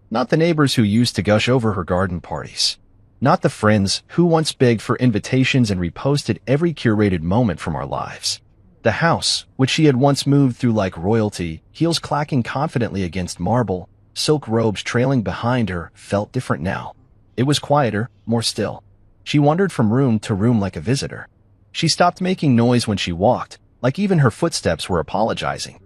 Not the neighbors who used to gush over her garden parties. Not the friends who once begged for invitations and reposted every curated moment from our lives. The house, which she had once moved through like royalty, heels clacking confidently against marble, silk robes trailing behind her, felt different now. It was quieter, more still. She wandered from room to room like a visitor. She stopped making noise when she walked, like even her footsteps were apologizing.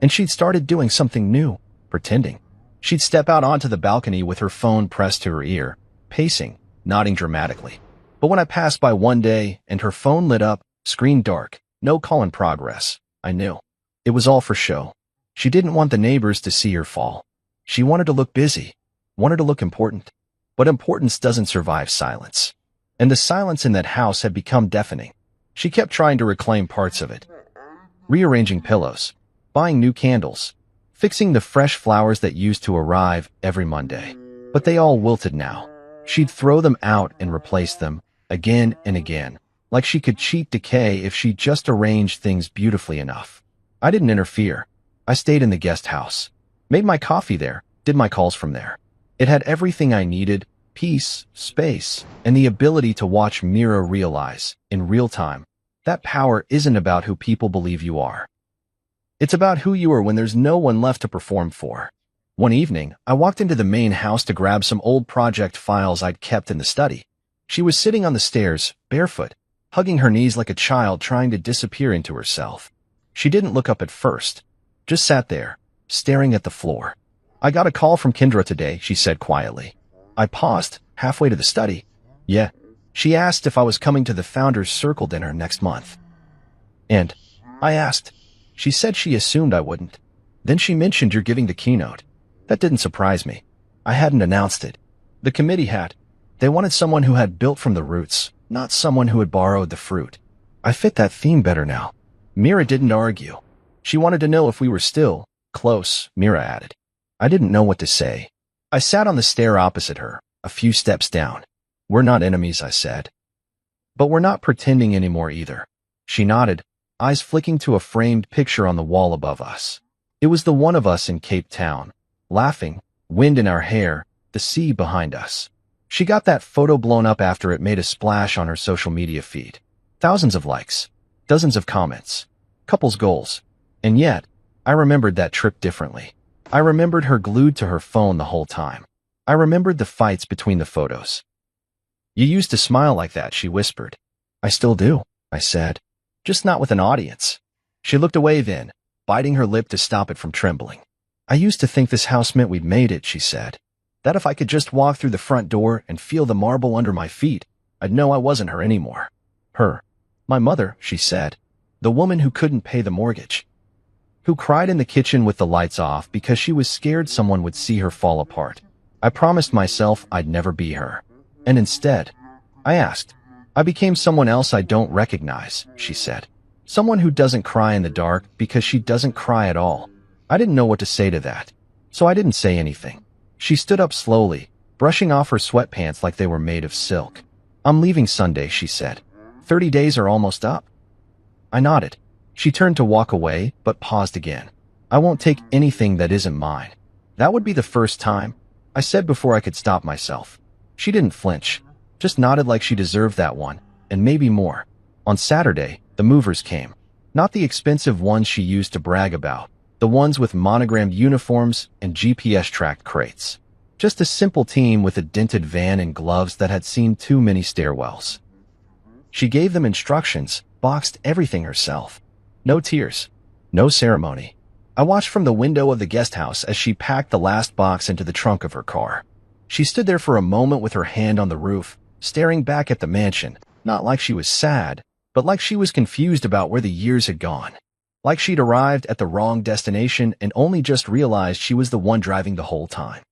And she'd started doing something new, pretending. She'd step out onto the balcony with her phone pressed to her ear, pacing, nodding dramatically. But when I passed by one day and her phone lit up, screen dark, no call in progress, I knew. It was all for show. She didn't want the neighbors to see her fall. She wanted to look busy, wanted to look important. But importance doesn't survive silence. And the silence in that house had become deafening. She kept trying to reclaim parts of it. Rearranging pillows, buying new candles, fixing the fresh flowers that used to arrive every Monday. But they all wilted now. She'd throw them out and replace them, again and again, like she could cheat decay if she just arranged things beautifully enough. I didn't interfere. I stayed in the guest house, made my coffee there, did my calls from there. It had everything I needed: peace, space, and the ability to watch Mira realize, in real time, that power isn't about who people believe you are. It's about who you are when there's no one left to perform for. One evening, I walked into the main house to grab some old project files I'd kept in the study. She was sitting on the stairs, barefoot, hugging her knees like a child trying to disappear into herself. She didn't look up at first, just sat there, staring at the floor. "I got a call from Kendra today," she said quietly. I paused, halfway to the study. "Yeah." She asked if I was coming to the Founders Circle dinner next month. And I asked. She said she assumed I wouldn't. Then she mentioned you're giving the keynote. That didn't surprise me. I hadn't announced it. The committee had. They wanted someone who had built from the roots, not someone who had borrowed the fruit. I fit that theme better now. Mira didn't argue. She wanted to know if we were still close, Mira added. I didn't know what to say. I sat on the stair opposite her, a few steps down. "We're not enemies," I said. "But we're not pretending anymore either." She nodded, eyes flicking to a framed picture on the wall above us. It was the one of us in Cape Town, laughing, wind in our hair, the sea behind us. She got that photo blown up after it made a splash on her social media feed. Thousands of likes, dozens of comments, couples goals. And yet, I remembered that trip differently. I remembered her glued to her phone the whole time. I remembered the fights between the photos. "You used to smile like that," she whispered. "I still do," I said. "Just not with an audience." She looked away then, biting her lip to stop it from trembling. "I used to think this house meant we'd made it," she said. "That if I could just walk through the front door and feel the marble under my feet, I'd know I wasn't her anymore." Her. My mother, she said. The woman who couldn't pay the mortgage. Who cried in the kitchen with the lights off because she was scared someone would see her fall apart. I promised myself I'd never be her. And instead, I asked. I became someone else I don't recognize, she said. Someone who doesn't cry in the dark because she doesn't cry at all. I didn't know what to say to that, so I didn't say anything. She stood up slowly, brushing off her sweatpants like they were made of silk. "I'm leaving Sunday," she said. 30 days are almost up." I nodded. She turned to walk away, but paused again. "I won't take anything that isn't mine." That would be the first time, I said before I could stop myself. She didn't flinch, just nodded like she deserved that one, and maybe more. On Saturday, the movers came. Not the expensive ones she used to brag about, the ones with monogrammed uniforms and GPS-tracked crates. Just a simple team with a dented van and gloves that had seen too many stairwells. She gave them instructions, boxed everything herself. No tears, no ceremony. I watched from the window of the guest house as she packed the last box into the trunk of her car. She stood there for a moment with her hand on the roof, staring back at the mansion, not like she was sad, but like she was confused about where the years had gone. Like she'd arrived at the wrong destination and only just realized she was the one driving the whole time.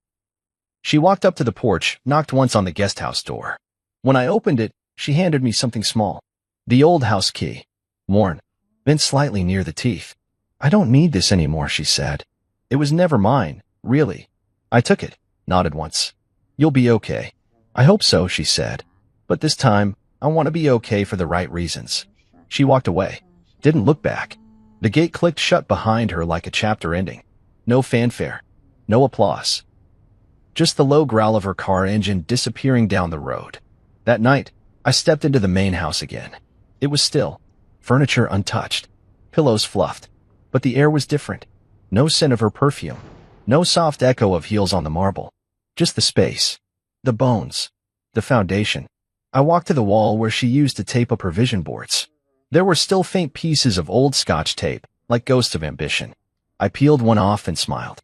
She walked up to the porch, knocked once on the guest house door. When I opened it, she handed me something small. The old house key. Worn, bent slightly near the teeth. I don't need this anymore, she said. It was never mine, really. I took it, nodded once. You'll be okay. I hope so, she said. But this time, I want to be okay for the right reasons. She walked away. Didn't look back. The gate clicked shut behind her like a chapter ending. No fanfare. No applause. Just the low growl of her car engine disappearing down the road. That night, I stepped into the main house again. It was still. Furniture untouched. Pillows fluffed. But the air was different. No scent of her perfume. No soft echo of heels on the marble. Just the space. The bones. The foundation. I walked to the wall where she used to tape up her vision boards. There were still faint pieces of old Scotch tape, like ghosts of ambition. I peeled one off and smiled.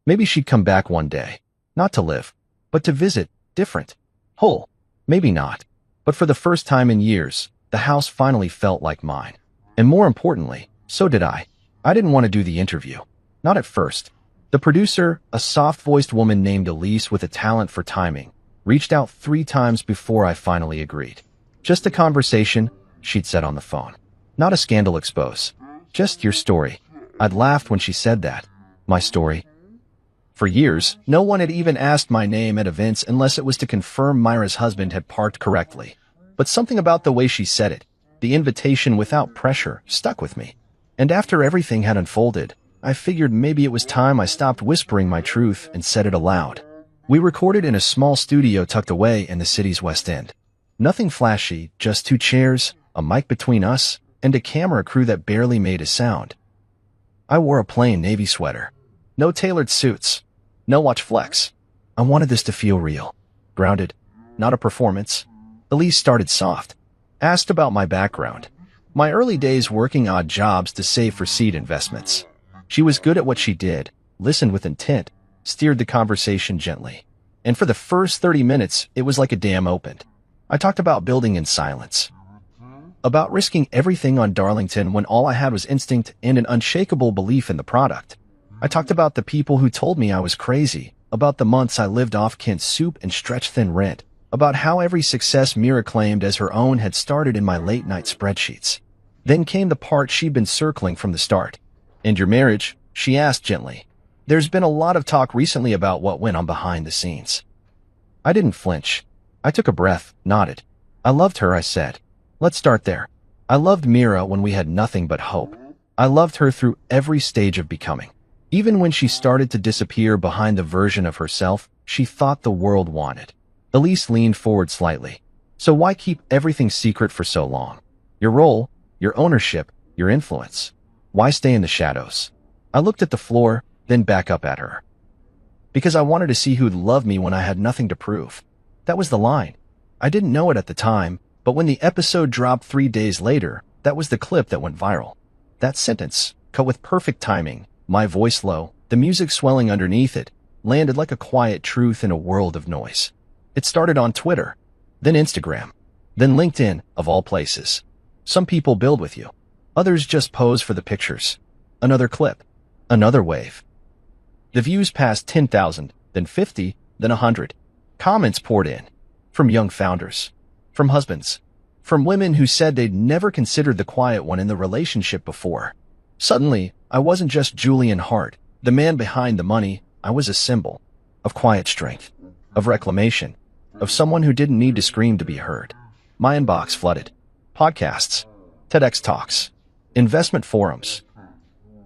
Maybe she'd come back one day. Not to live, but to visit, different. Whole. Maybe not. But for the first time in years, the house finally felt like mine. And more importantly, so did I. I didn't want to do the interview. Not at first. The producer, a soft-voiced woman named Elise with a talent for timing, reached out 3 times before I finally agreed. Just a conversation, she'd said on the phone. Not a scandal expose. Just your story. I'd laughed when she said that. My story. For years, no one had even asked my name at events unless it was to confirm Myra's husband had parked correctly. But something about the way she said it, the invitation without pressure, stuck with me. And after everything had unfolded, I figured maybe it was time I stopped whispering my truth and said it aloud. We recorded in a small studio tucked away in the city's West End. Nothing flashy, just 2 chairs, a mic between us, and a camera crew that barely made a sound. I wore a plain navy sweater. No tailored suits. No watch flex. I wanted this to feel real. Grounded. Not a performance. Elise started soft. Asked about my background. My early days working odd jobs to save for seed investments. She was good at what she did, listened with intent, steered the conversation gently. And for the first 30 minutes, it was like a dam opened. I talked about building in silence. About risking everything on Darlington when all I had was instinct and an unshakable belief in the product. I talked about the people who told me I was crazy, about the months I lived off canned soup and stretch-thin rent, about how every success Mira claimed as her own had started in my late-night spreadsheets. Then came the part she'd been circling from the start. "And your marriage?" she asked gently. "There's been a lot of talk recently about what went on behind the scenes." I didn't flinch. I took a breath, nodded. "I loved her," I said. "Let's start there. I loved Mira when we had nothing but hope. I loved her through every stage of becoming. Even when she started to disappear behind the version of herself she thought the world wanted." Elise leaned forward slightly. "So why keep everything secret for so long? Your role, your ownership, your influence. Why stay in the shadows?" I looked at the floor, then back up at her. "Because I wanted to see who'd love me when I had nothing to prove." That was the line. I didn't know it at the time, but when the episode dropped 3 days later, that was the clip that went viral. That sentence, cut with perfect timing, my voice low, the music swelling underneath it, landed like a quiet truth in a world of noise. It started on Twitter, then Instagram, then LinkedIn, of all places. Some people build with you. Others just pose for the pictures. Another clip. Another wave. The views passed 10,000, then 50, then 100. Comments poured in. From young founders. From husbands. From women who said they'd never considered the quiet one in the relationship before. Suddenly, I wasn't just Julian Hart, the man behind the money. I was a symbol. Of quiet strength. Of reclamation. Of someone who didn't need to scream to be heard. My inbox flooded. Podcasts. TEDx talks. Investment forums.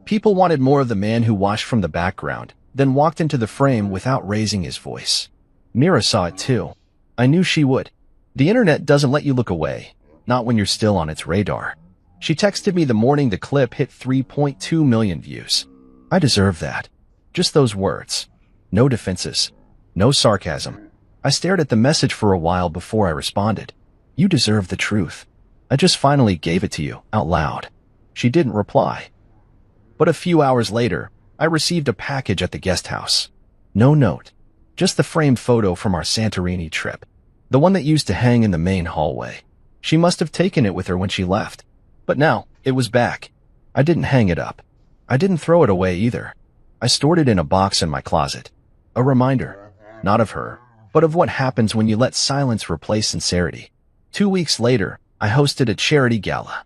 People wanted more of the man who watched from the background, then walked into the frame without raising his voice. Mira saw it too. I knew she would. The internet doesn't let you look away, not when you're still on its radar. She texted me the morning the clip hit 3.2 million views. I deserve that. Just those words. No defenses. No sarcasm. I stared at the message for a while before I responded. You deserve the truth. I just finally gave it to you, out loud. She didn't reply. But a few hours later, I received a package at the guest house. No note. Just the framed photo from our Santorini trip. The one that used to hang in the main hallway. She must have taken it with her when she left. But now, it was back. I didn't hang it up. I didn't throw it away either. I stored it in a box in my closet. A reminder, not of her, but of what happens when you let silence replace sincerity. 2 weeks later, I hosted a charity gala.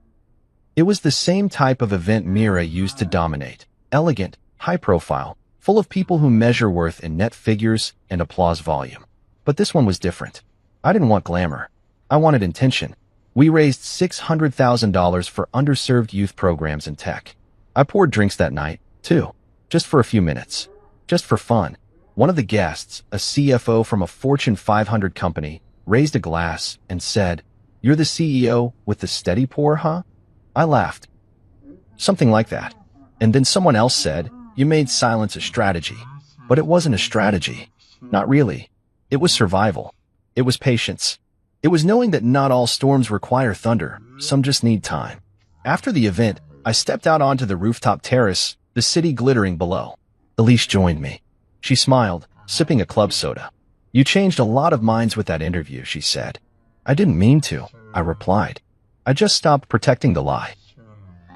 It was the same type of event Mira used to dominate. Elegant, high profile, full of people who measure worth in net figures and applause volume. But this one was different. I didn't want glamour. I wanted intention. We raised $600,000 for underserved youth programs in tech. I poured drinks that night, too. Just for a few minutes. Just for fun. One of the guests, a CFO from a Fortune 500 company, raised a glass and said, "You're the CEO with the steady pour, huh?" I laughed. Something like that. And then someone else said, "You made silence a strategy." But it wasn't a strategy. Not really. It was survival. It was patience. It was knowing that not all storms require thunder. Some just need time. After the event, I stepped out onto the rooftop terrace, the city glittering below. Elise joined me. She smiled, sipping a club soda. "You changed a lot of minds with that interview," she said. "I didn't mean to," I replied. "I just stopped protecting the lie."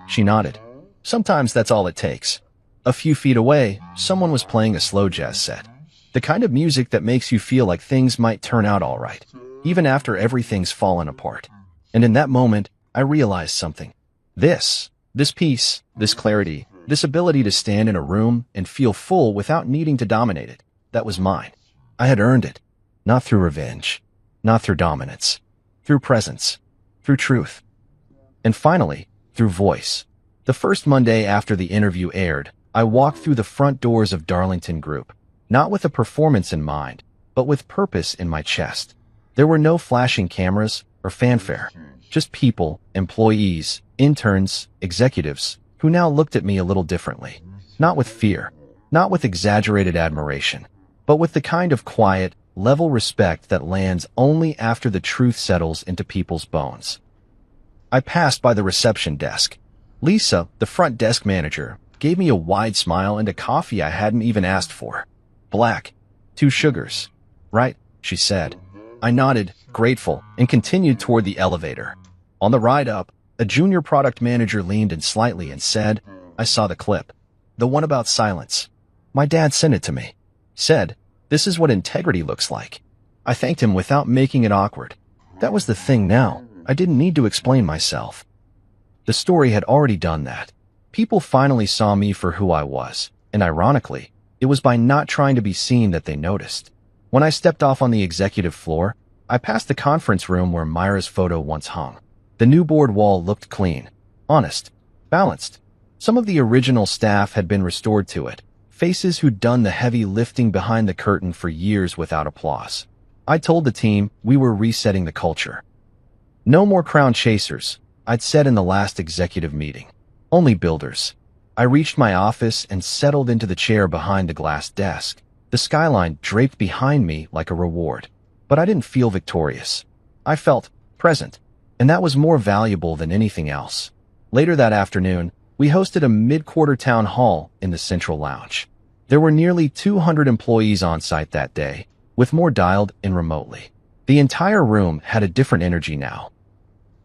She nodded. Sometimes that's all it takes. A few feet away, someone was playing a slow jazz set. The kind of music that makes you feel like things might turn out all right, even after everything's fallen apart. And in that moment, I realized something. This peace, this clarity, this ability to stand in a room and feel full without needing to dominate it, that was mine. I had earned it. Not through revenge. Not through dominance. Through presence. Through truth. And finally, through voice. The first Monday after the interview aired, I walked through the front doors of Darlington Group, not with a performance in mind, but with purpose in my chest. There were no flashing cameras or fanfare, just people, employees, interns, executives, who now looked at me a little differently. Not with fear, not with exaggerated admiration, but with the kind of quiet, level respect that lands only after the truth settles into people's bones. I passed by the reception desk. Lisa, the front desk manager, gave me a wide smile and a coffee I hadn't even asked for. "Black. 2 sugars. Right," she said. I nodded, grateful, and continued toward the elevator. On the ride up, a junior product manager leaned in slightly and said, "I saw the clip. The one about silence. My dad sent it to me. Said, this is what integrity looks like." I thanked him without making it awkward. That was the thing now. I didn't need to explain myself. The story had already done that. People finally saw me for who I was, and ironically, it was by not trying to be seen that they noticed. When I stepped off on the executive floor, I passed the conference room where Myra's photo once hung. The new board wall looked clean, honest, balanced. Some of the original staff had been restored to it, faces who'd done the heavy lifting behind the curtain for years without applause. I told the team we were resetting the culture. No more crown chasers, I'd said in the last executive meeting. Only builders. I reached my office and settled into the chair behind the glass desk, the skyline draped behind me like a reward. But I didn't feel victorious. I felt present, and that was more valuable than anything else. Later that afternoon, we hosted a mid-quarter town hall in the Central Lounge. There were nearly 200 employees on site that day, with more dialed in remotely. The entire room had a different energy now.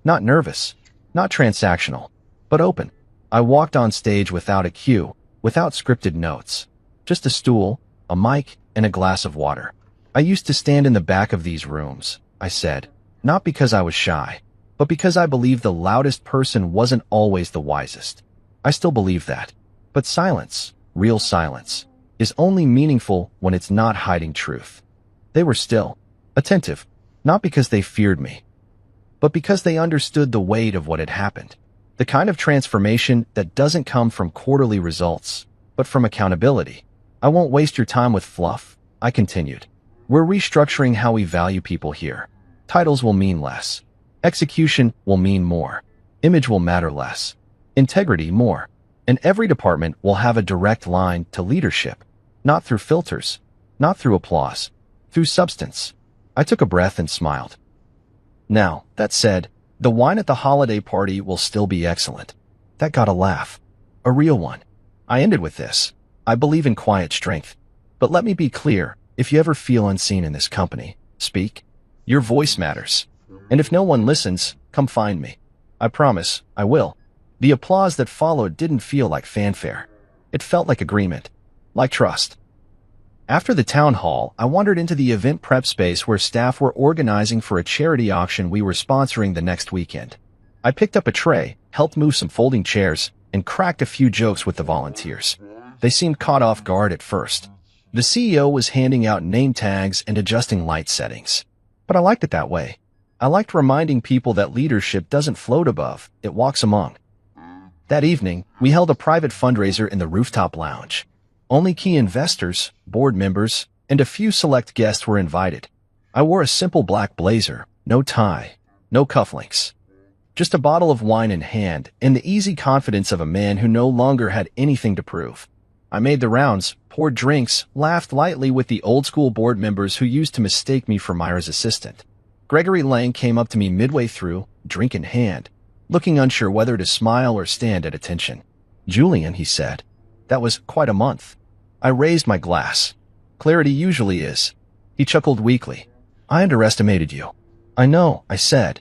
Not nervous, not transactional, but open. I walked on stage without a cue, without scripted notes. Just a stool, a mic, and a glass of water. I used to stand in the back of these rooms, I said, not because I was shy, but because I believed the loudest person wasn't always the wisest. I still believe that. But silence, real silence, is only meaningful when it's not hiding truth. They were still, attentive, not because they feared me, but because they understood the weight of what had happened. The kind of transformation that doesn't come from quarterly results, but from accountability. I won't waste your time with fluff, I continued. We're restructuring how we value people here. Titles will mean less. Execution will mean more. Image will matter less. Integrity more. And every department will have a direct line to leadership. Not through filters. Not through applause. Through substance. I took a breath and smiled. Now, that said, the wine at the holiday party will still be excellent. That got a laugh. A real one. I ended with this. I believe in quiet strength. But let me be clear, if you ever feel unseen in this company, speak. Your voice matters. And if no one listens, come find me. I promise, I will. The applause that followed didn't feel like fanfare. It felt like agreement. Like trust. After the town hall, I wandered into the event prep space where staff were organizing for a charity auction we were sponsoring the next weekend. I picked up a tray, helped move some folding chairs, and cracked a few jokes with the volunteers. They seemed caught off guard at first. The CEO was handing out name tags and adjusting light settings. But I liked it that way. I liked reminding people that leadership doesn't float above, it walks among. That evening, we held a private fundraiser in the rooftop lounge. Only key investors, board members, and a few select guests were invited. I wore a simple black blazer, no tie, no cufflinks. Just a bottle of wine in hand and the easy confidence of a man who no longer had anything to prove. I made the rounds, poured drinks, laughed lightly with the old-school board members who used to mistake me for Myra's assistant. Gregory Lang came up to me midway through, drink in hand, looking unsure whether to smile or stand at attention. "Julian," he said. "That was quite a month." I raised my glass. "Clarity usually is." He chuckled weakly. "I underestimated you." "I know," I said.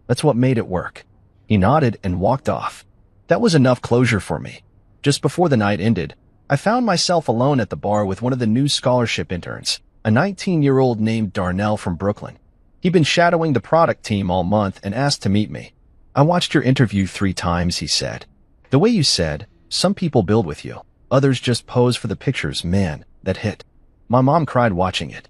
"That's what made it work." He nodded and walked off. That was enough closure for me. Just before the night ended, I found myself alone at the bar with one of the new scholarship interns, a 19-year-old named Darnell from Brooklyn. He'd been shadowing the product team all month and asked to meet me. "I watched your interview 3 times, he said. "The way you said, some people build with you. Others just pose for the pictures, man, that hit. My mom cried watching it."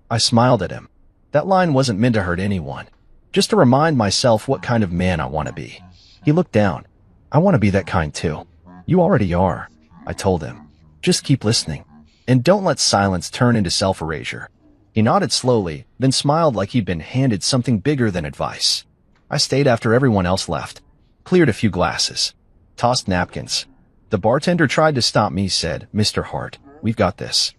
I smiled at him. That line wasn't meant to hurt anyone. Just to remind myself what kind of man I want to be. He looked down. "I want to be that kind too." "You already are," I told him. "Just keep listening. And don't let silence turn into self-erasure." He nodded slowly, then smiled like he'd been handed something bigger than advice. I stayed after everyone else left. Cleared a few glasses. Tossed napkins. The bartender tried to stop me, said, "Mr. Hart, we've got this."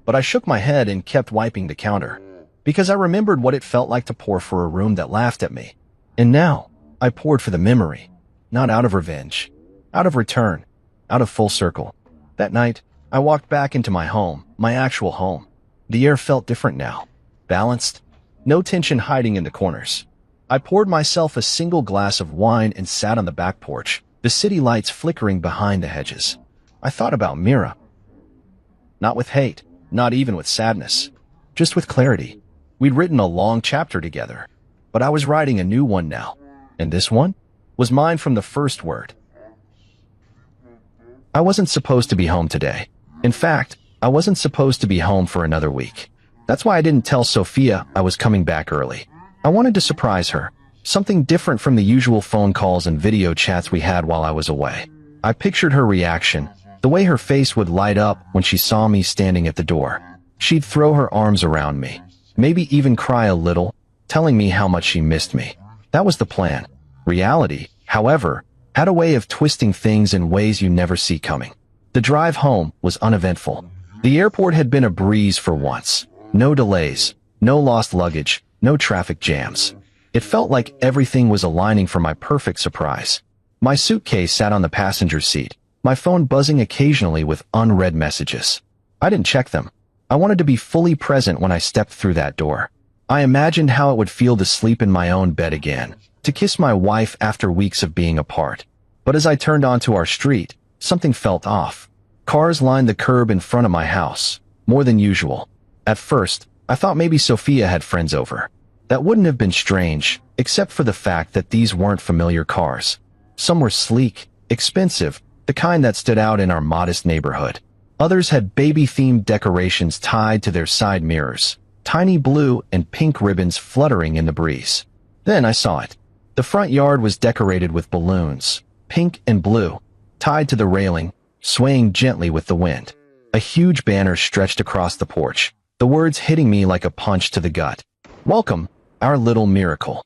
But I shook my head and kept wiping the counter, because I remembered what it felt like to pour for a room that laughed at me. And now, I poured for the memory. Not out of revenge. Out of return. Out of full circle. That night, I walked back into my home, my actual home. The air felt different now. Balanced. No tension hiding in the corners. I poured myself a single glass of wine and sat on the back porch, the city lights flickering behind the hedges. I thought about Mira. Not with hate, not even with sadness. Just with clarity. We'd written a long chapter together, but I was writing a new one now. And this one was mine from the first word. I wasn't supposed to be home today. In fact, I wasn't supposed to be home for another week. That's why I didn't tell Sophia I was coming back early. I wanted to surprise her. Something different from the usual phone calls and video chats we had while I was away. I pictured her reaction, the way her face would light up when she saw me standing at the door. She'd throw her arms around me, maybe even cry a little, telling me how much she missed me. That was the plan. Reality, however, had a way of twisting things in ways you never see coming. The drive home was uneventful. The airport had been a breeze for once. No delays, no lost luggage, no traffic jams. It felt like everything was aligning for my perfect surprise. My suitcase sat on the passenger seat, my phone buzzing occasionally with unread messages. I didn't check them. I wanted to be fully present when I stepped through that door. I imagined how it would feel to sleep in my own bed again, to kiss my wife after weeks of being apart. But as I turned onto our street, something felt off. Cars lined the curb in front of my house, more than usual. At first, I thought maybe Sophia had friends over. That wouldn't have been strange, except for the fact that these weren't familiar cars. Some were sleek, expensive, the kind that stood out in our modest neighborhood. Others had baby-themed decorations tied to their side mirrors, tiny blue and pink ribbons fluttering in the breeze. Then I saw it. The front yard was decorated with balloons, pink and blue, tied to the railing, swaying gently with the wind. A huge banner stretched across the porch, the words hitting me like a punch to the gut. "Welcome, our little miracle."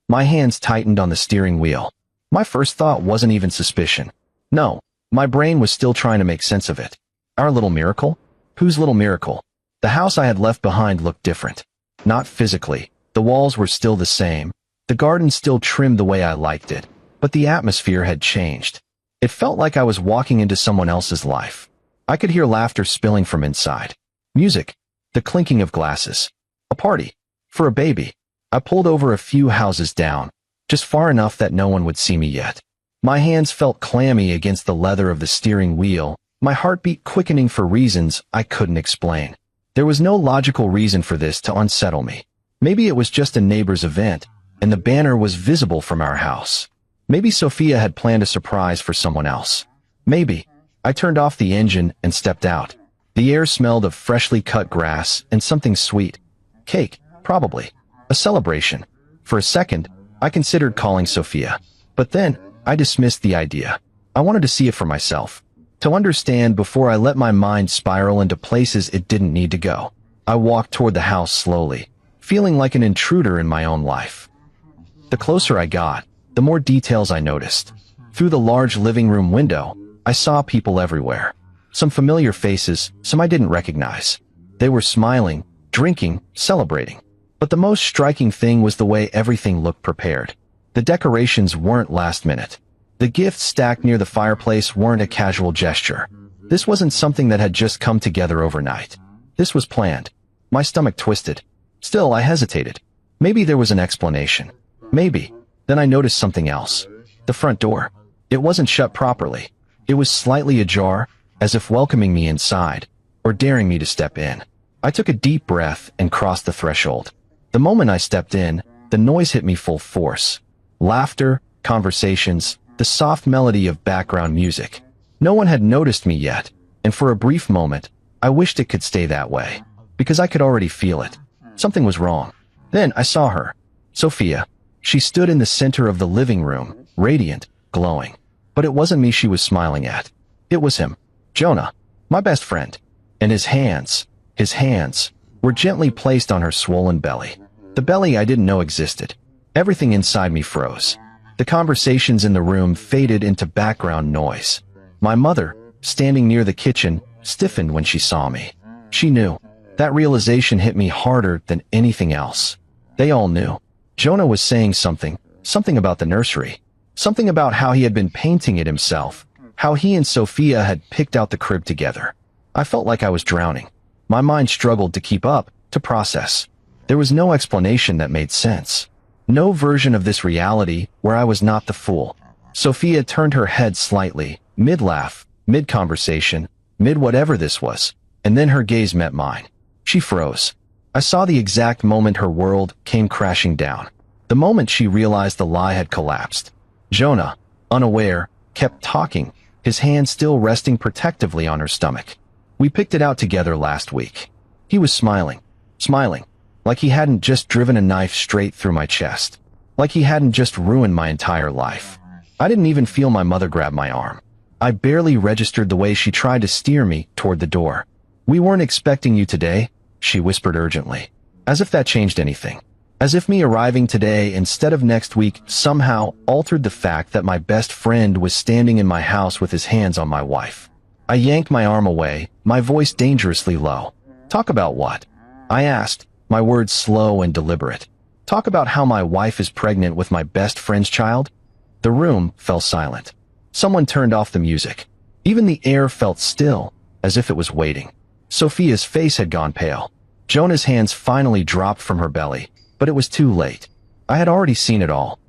My hands tightened on the steering wheel. My first thought wasn't even suspicion. No, my brain was still trying to make sense of it. Our little miracle? Whose little miracle? The house I had left behind looked different. Not physically. The walls were still the same. The garden still trimmed the way I liked it. But the atmosphere had changed. It felt like I was walking into someone else's life. I could hear laughter spilling from inside. Music. The clinking of glasses. A party. For a baby. I pulled over a few houses down, just far enough that no one would see me yet. My hands felt clammy against the leather of the steering wheel, my heartbeat quickening for reasons I couldn't explain. There was no logical reason for this to unsettle me. Maybe it was just a neighbor's event, and the banner was visible from our house. Maybe Sophia had planned a surprise for someone else. Maybe. I turned off the engine and stepped out. The air smelled of freshly cut grass and something sweet. Cake, probably. A celebration. For a second, I considered calling Sophia. But then, I dismissed the idea. I wanted to see it for myself. To understand before I let my mind spiral into places it didn't need to go. I walked toward the house slowly, feeling like an intruder in my own life. The closer I got, the more details I noticed. Through the large living room window, I saw people everywhere. Some familiar faces, some I didn't recognize. They were smiling, drinking, celebrating. But the most striking thing was the way everything looked prepared. The decorations weren't last minute. The gifts stacked near the fireplace weren't a casual gesture. This wasn't something that had just come together overnight. This was planned. My stomach twisted. Still, I hesitated. Maybe there was an explanation. Maybe. Then I noticed something else. The front door. It wasn't shut properly. It was slightly ajar, as if welcoming me inside, or daring me to step in. I took a deep breath and crossed the threshold. The moment I stepped in, the noise hit me full force. Laughter, conversations, the soft melody of background music. No one had noticed me yet, and for a brief moment, I wished it could stay that way, because I could already feel it. Something was wrong. Then I saw her. Sophia. She stood in the center of the living room, radiant, glowing. But it wasn't me she was smiling at. It was him. Jonah. My best friend. And his hands, were gently placed on her swollen belly. The belly I didn't know existed. Everything inside me froze. The conversations in the room faded into background noise. My mother, standing near the kitchen, stiffened when she saw me. She knew. That realization hit me harder than anything else. They all knew. Jonah was saying something about the nursery. Something about how he had been painting it himself. How he and Sophia had picked out the crib together. I felt like I was drowning. My mind struggled to keep up, to process. There was no explanation that made sense. No version of this reality where I was not the fool. Sophia turned her head slightly, mid-laugh, mid-conversation, mid-whatever this was, and then her gaze met mine. She froze. I saw the exact moment her world came crashing down. The moment she realized the lie had collapsed. Jonah, unaware, kept talking, his hand still resting protectively on her stomach. We picked it out together last week. He was smiling, like he hadn't just driven a knife straight through my chest, like he hadn't just ruined my entire life. I didn't even feel my mother grab my arm. I barely registered the way she tried to steer me toward the door. "We weren't expecting you today," she whispered urgently, as if that changed anything. As if me arriving today instead of next week somehow altered the fact that my best friend was standing in my house with his hands on my wife. I yanked my arm away, my voice dangerously low. "Talk about what?" I asked, my words slow and deliberate. "Talk about how my wife is pregnant with my best friend's child?" The room fell silent. Someone turned off the music. Even the air felt still, as if it was waiting. Sophia's face had gone pale. Jonah's hands finally dropped from her belly, but it was too late. I had already seen it all.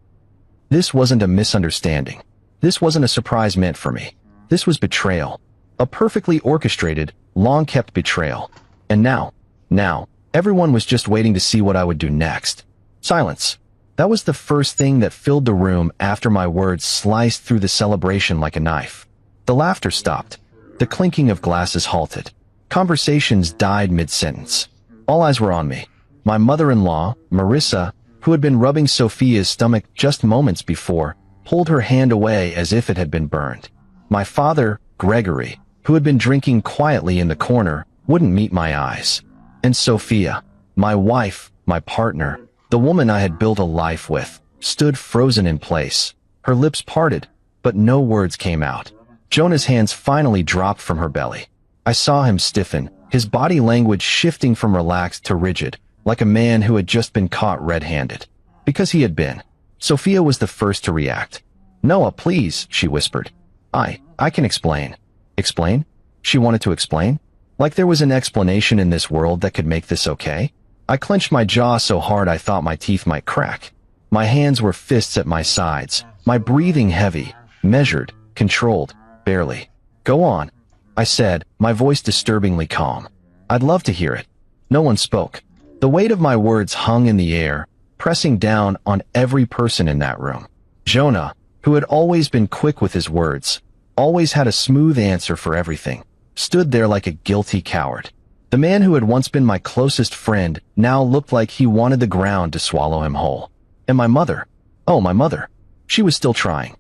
This wasn't a misunderstanding. This wasn't a surprise meant for me. This was betrayal. A perfectly orchestrated, long-kept betrayal. And now, everyone was just waiting to see what I would do next. Silence. That was the first thing that filled the room after my words sliced through the celebration like a knife. The laughter stopped. The clinking of glasses halted. Conversations died mid-sentence. All eyes were on me. My mother-in-law, Marissa, who had been rubbing Sophia's stomach just moments before, pulled her hand away as if it had been burned. My father, Gregory, who had been drinking quietly in the corner, wouldn't meet my eyes. And Sophia, my wife, my partner, the woman I had built a life with, stood frozen in place. Her lips parted, but no words came out. Jonah's hands finally dropped from her belly. I saw him stiffen, his body language shifting from relaxed to rigid, like a man who had just been caught red-handed. Because he had been. Sophia was the first to react. "Noah, please," she whispered. I can explain." Explain? She wanted to explain? Like there was an explanation in this world that could make this okay? I clenched my jaw so hard I thought my teeth might crack. My hands were fists at my sides, my breathing heavy, measured, controlled, barely. "Go on," I said, my voice disturbingly calm. "I'd love to hear it." No one spoke. The weight of my words hung in the air, pressing down on every person in that room. Jonah, who had always been quick with his words, always had a smooth answer for everything, stood there like a guilty coward. The man who had once been my closest friend now looked like he wanted the ground to swallow him whole. And my mother? Oh, my mother. She was still trying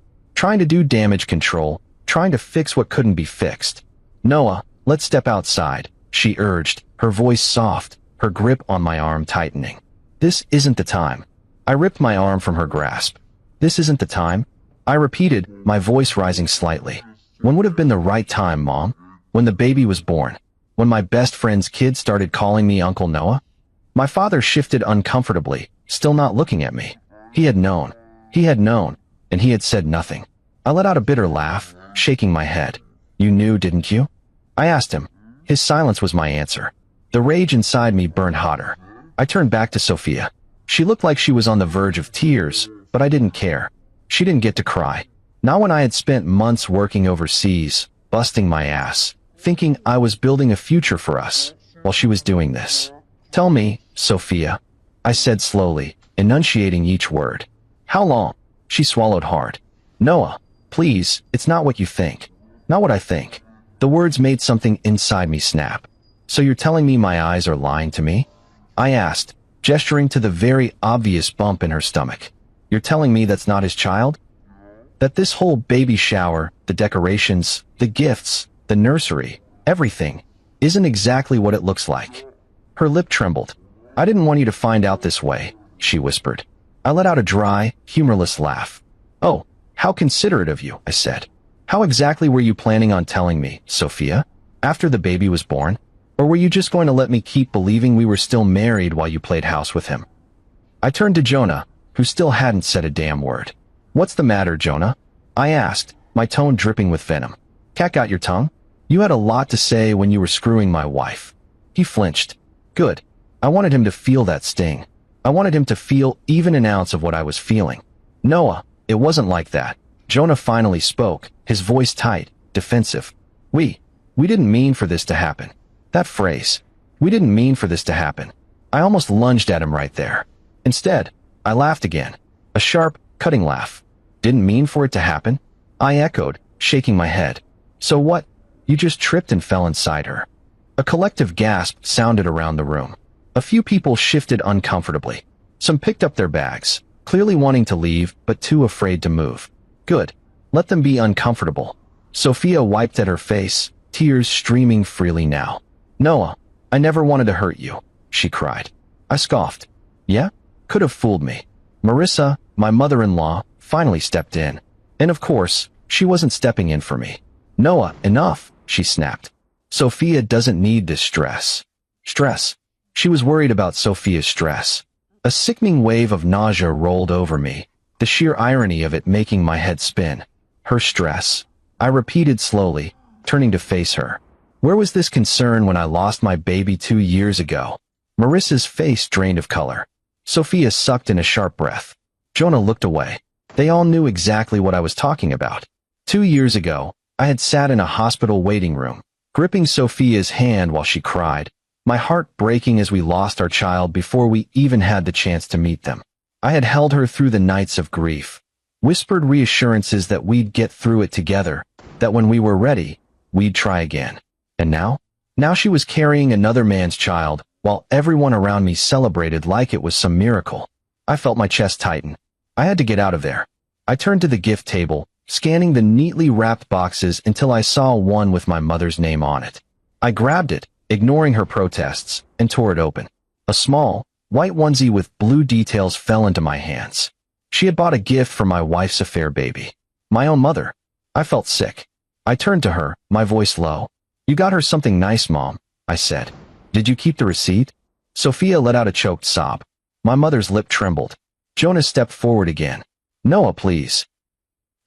to do damage control, trying to fix what couldn't be fixed. "Noah, let's step outside," she urged, her voice soft, her grip on my arm tightening. "This isn't the time." I ripped my arm from her grasp. "This isn't the time?" I repeated, my voice rising slightly. "When would have been the right time, Mom? When the baby was born? When my best friend's kid started calling me Uncle Noah?" My father shifted uncomfortably, still not looking at me. He had known, and he had said nothing. I let out a bitter laugh, shaking my head. "You knew, didn't you?" I asked him. His silence was my answer. The rage inside me burned hotter. I turned back to Sophia. She looked like she was on the verge of tears, but I didn't care. She didn't get to cry. Not when I had spent months working overseas, busting my ass, thinking I was building a future for us, while she was doing this. "Tell me, Sophia," I said slowly, enunciating each word. "How long?" She swallowed hard. "Noah, please, it's not what you think." "Not what I think." The words made something inside me snap. "So you're telling me my eyes are lying to me?" I asked, gesturing to the very obvious bump in her stomach. "You're telling me that's not his child? That this whole baby shower, the decorations, the gifts, the nursery, everything, isn't exactly what it looks like?" Her lip trembled. "I didn't want you to find out this way," she whispered. I let out a dry, humorless laugh. "Oh, how considerate of you," I said. "How exactly were you planning on telling me, Sophia? After the baby was born? Or were you just going to let me keep believing we were still married while you played house with him?" I turned to Jonah, who still hadn't said a damn word. "What's the matter, Jonah?" I asked, my tone dripping with venom. "Cat got your tongue? You had a lot to say when you were screwing my wife." He flinched. Good. I wanted him to feel that sting. I wanted him to feel even an ounce of what I was feeling. "Noah, it wasn't like that." Jonah finally spoke, his voice tight, defensive. We didn't mean for this to happen." That phrase, "we didn't mean for this to happen." I almost lunged at him right there. Instead, I laughed again. A sharp, cutting laugh. "Didn't mean for it to happen?" I echoed, shaking my head. "So what? You just tripped and fell inside her." A collective gasp sounded around the room. A few people shifted uncomfortably. Some picked up their bags, clearly wanting to leave but too afraid to move. Good. Let them be uncomfortable. Sophia wiped at her face, tears streaming freely now. "Noah, I never wanted to hurt you," she cried. I scoffed. "Yeah? Could have fooled me." Marissa, my mother-in-law, finally stepped in. And of course, she wasn't stepping in for me. "Noah, enough," she snapped. "Sophia doesn't need this stress." Stress. She was worried about Sophia's stress. A sickening wave of nausea rolled over me, the sheer irony of it making my head spin. Her stress. I repeated slowly, turning to face her. Where was this concern when I lost my baby 2 years ago? Marissa's face drained of color. Sophia sucked in a sharp breath. Jonah looked away. They all knew exactly what I was talking about. 2 years ago, I had sat in a hospital waiting room, gripping Sophia's hand while she cried, my heart breaking as we lost our child before we even had the chance to meet them. I had held her through the nights of grief, whispered reassurances that we'd get through it together, that when we were ready, we'd try again. And now? Now she was carrying another man's child, while everyone around me celebrated like it was some miracle. I felt my chest tighten. I had to get out of there. I turned to the gift table, scanning the neatly wrapped boxes until I saw one with my mother's name on it. I grabbed it, ignoring her protests, and tore it open. A small, white onesie with blue details fell into my hands. She had bought a gift for my wife's affair baby. My own mother. I felt sick. I turned to her, my voice low. "You got her something nice, Mom," I said. "Did you keep the receipt?" Sophia let out a choked sob. My mother's lip trembled. Jonah stepped forward again. "Noah, please."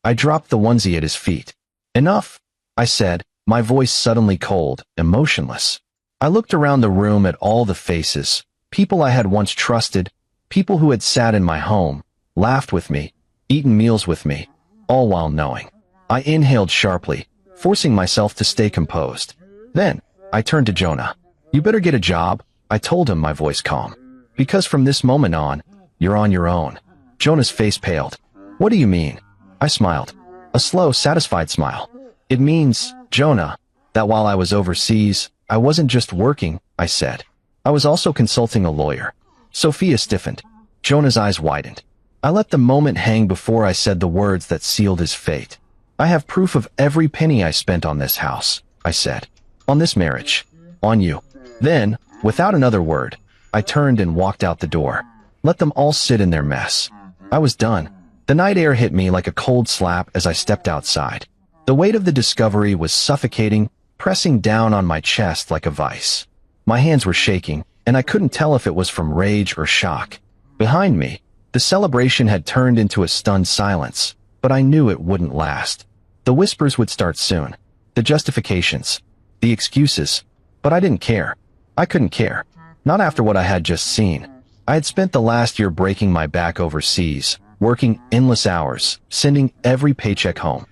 I dropped the onesie at his feet. "Enough," I said, my voice suddenly cold, emotionless. I looked around the room at all the faces, people I had once trusted, people who had sat in my home, laughed with me, eaten meals with me, all while knowing. I inhaled sharply, forcing myself to stay composed. Then, I turned to Jonah. "You better get a job," I told him, my voice calm. "Because from this moment on, you're on your own." Jonah's face paled. "What do you mean?" I smiled. A slow, satisfied smile. "It means, Jonah, that while I was overseas, I wasn't just working," I said. "I was also consulting a lawyer." Sophia stiffened. Jonah's eyes widened. I let the moment hang before I said the words that sealed his fate. "I have proof of every penny I spent on this house," I said. "On this marriage. On you." Then, without another word, I turned and walked out the door. Let them all sit in their mess. I was done. The night air hit me like a cold slap as I stepped outside. The weight of the discovery was suffocating, pressing down on my chest like a vice. My hands were shaking, and I couldn't tell if it was from rage or shock. Behind me, the celebration had turned into a stunned silence, but I knew it wouldn't last. The whispers would start soon. The justifications. The excuses. But I didn't care. I couldn't care. Not after what I had just seen. I had spent the last year breaking my back overseas, working endless hours, sending every paycheck home.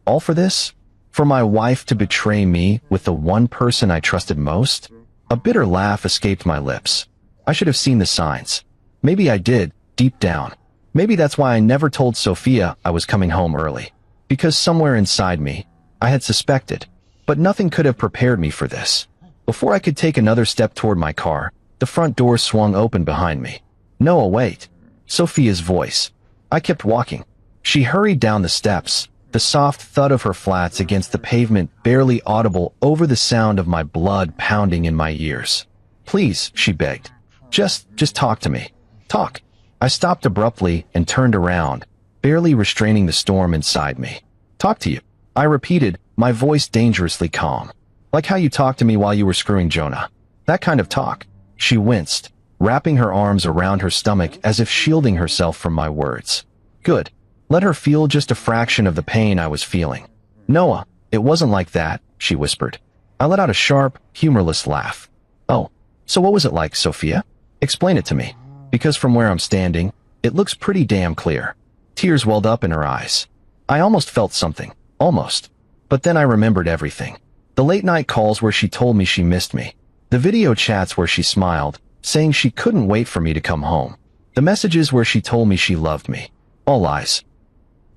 All for this? For my wife to betray me with the one person I trusted most? A bitter laugh escaped my lips. I should have seen the signs. Maybe I did, deep down. Maybe that's why I never told Sophia I was coming home early. Because somewhere inside me, I had suspected. But nothing could have prepared me for this. Before I could take another step toward my car, the front door swung open behind me. "Noah, wait." Sophia's voice. I kept walking. She hurried down the steps, the soft thud of her flats against the pavement barely audible over the sound of my blood pounding in my ears. "Please," she begged. Just talk to me. Talk." I stopped abruptly and turned around, barely restraining the storm inside me. "Talk to you," I repeated, my voice dangerously calm. "Like how you talked to me while you were screwing Jonah. That kind of talk." She winced, wrapping her arms around her stomach as if shielding herself from my words. Good. Let her feel just a fraction of the pain I was feeling. "Noah, it wasn't like that," she whispered. I let out a sharp, humorless laugh. "Oh, so what was it like, Sophia? Explain it to me. Because from where I'm standing, it looks pretty damn clear." Tears welled up in her eyes. I almost felt something. Almost. But then I remembered everything. The late-night calls where she told me she missed me. The video chats where she smiled, saying she couldn't wait for me to come home. The messages where she told me she loved me. All lies.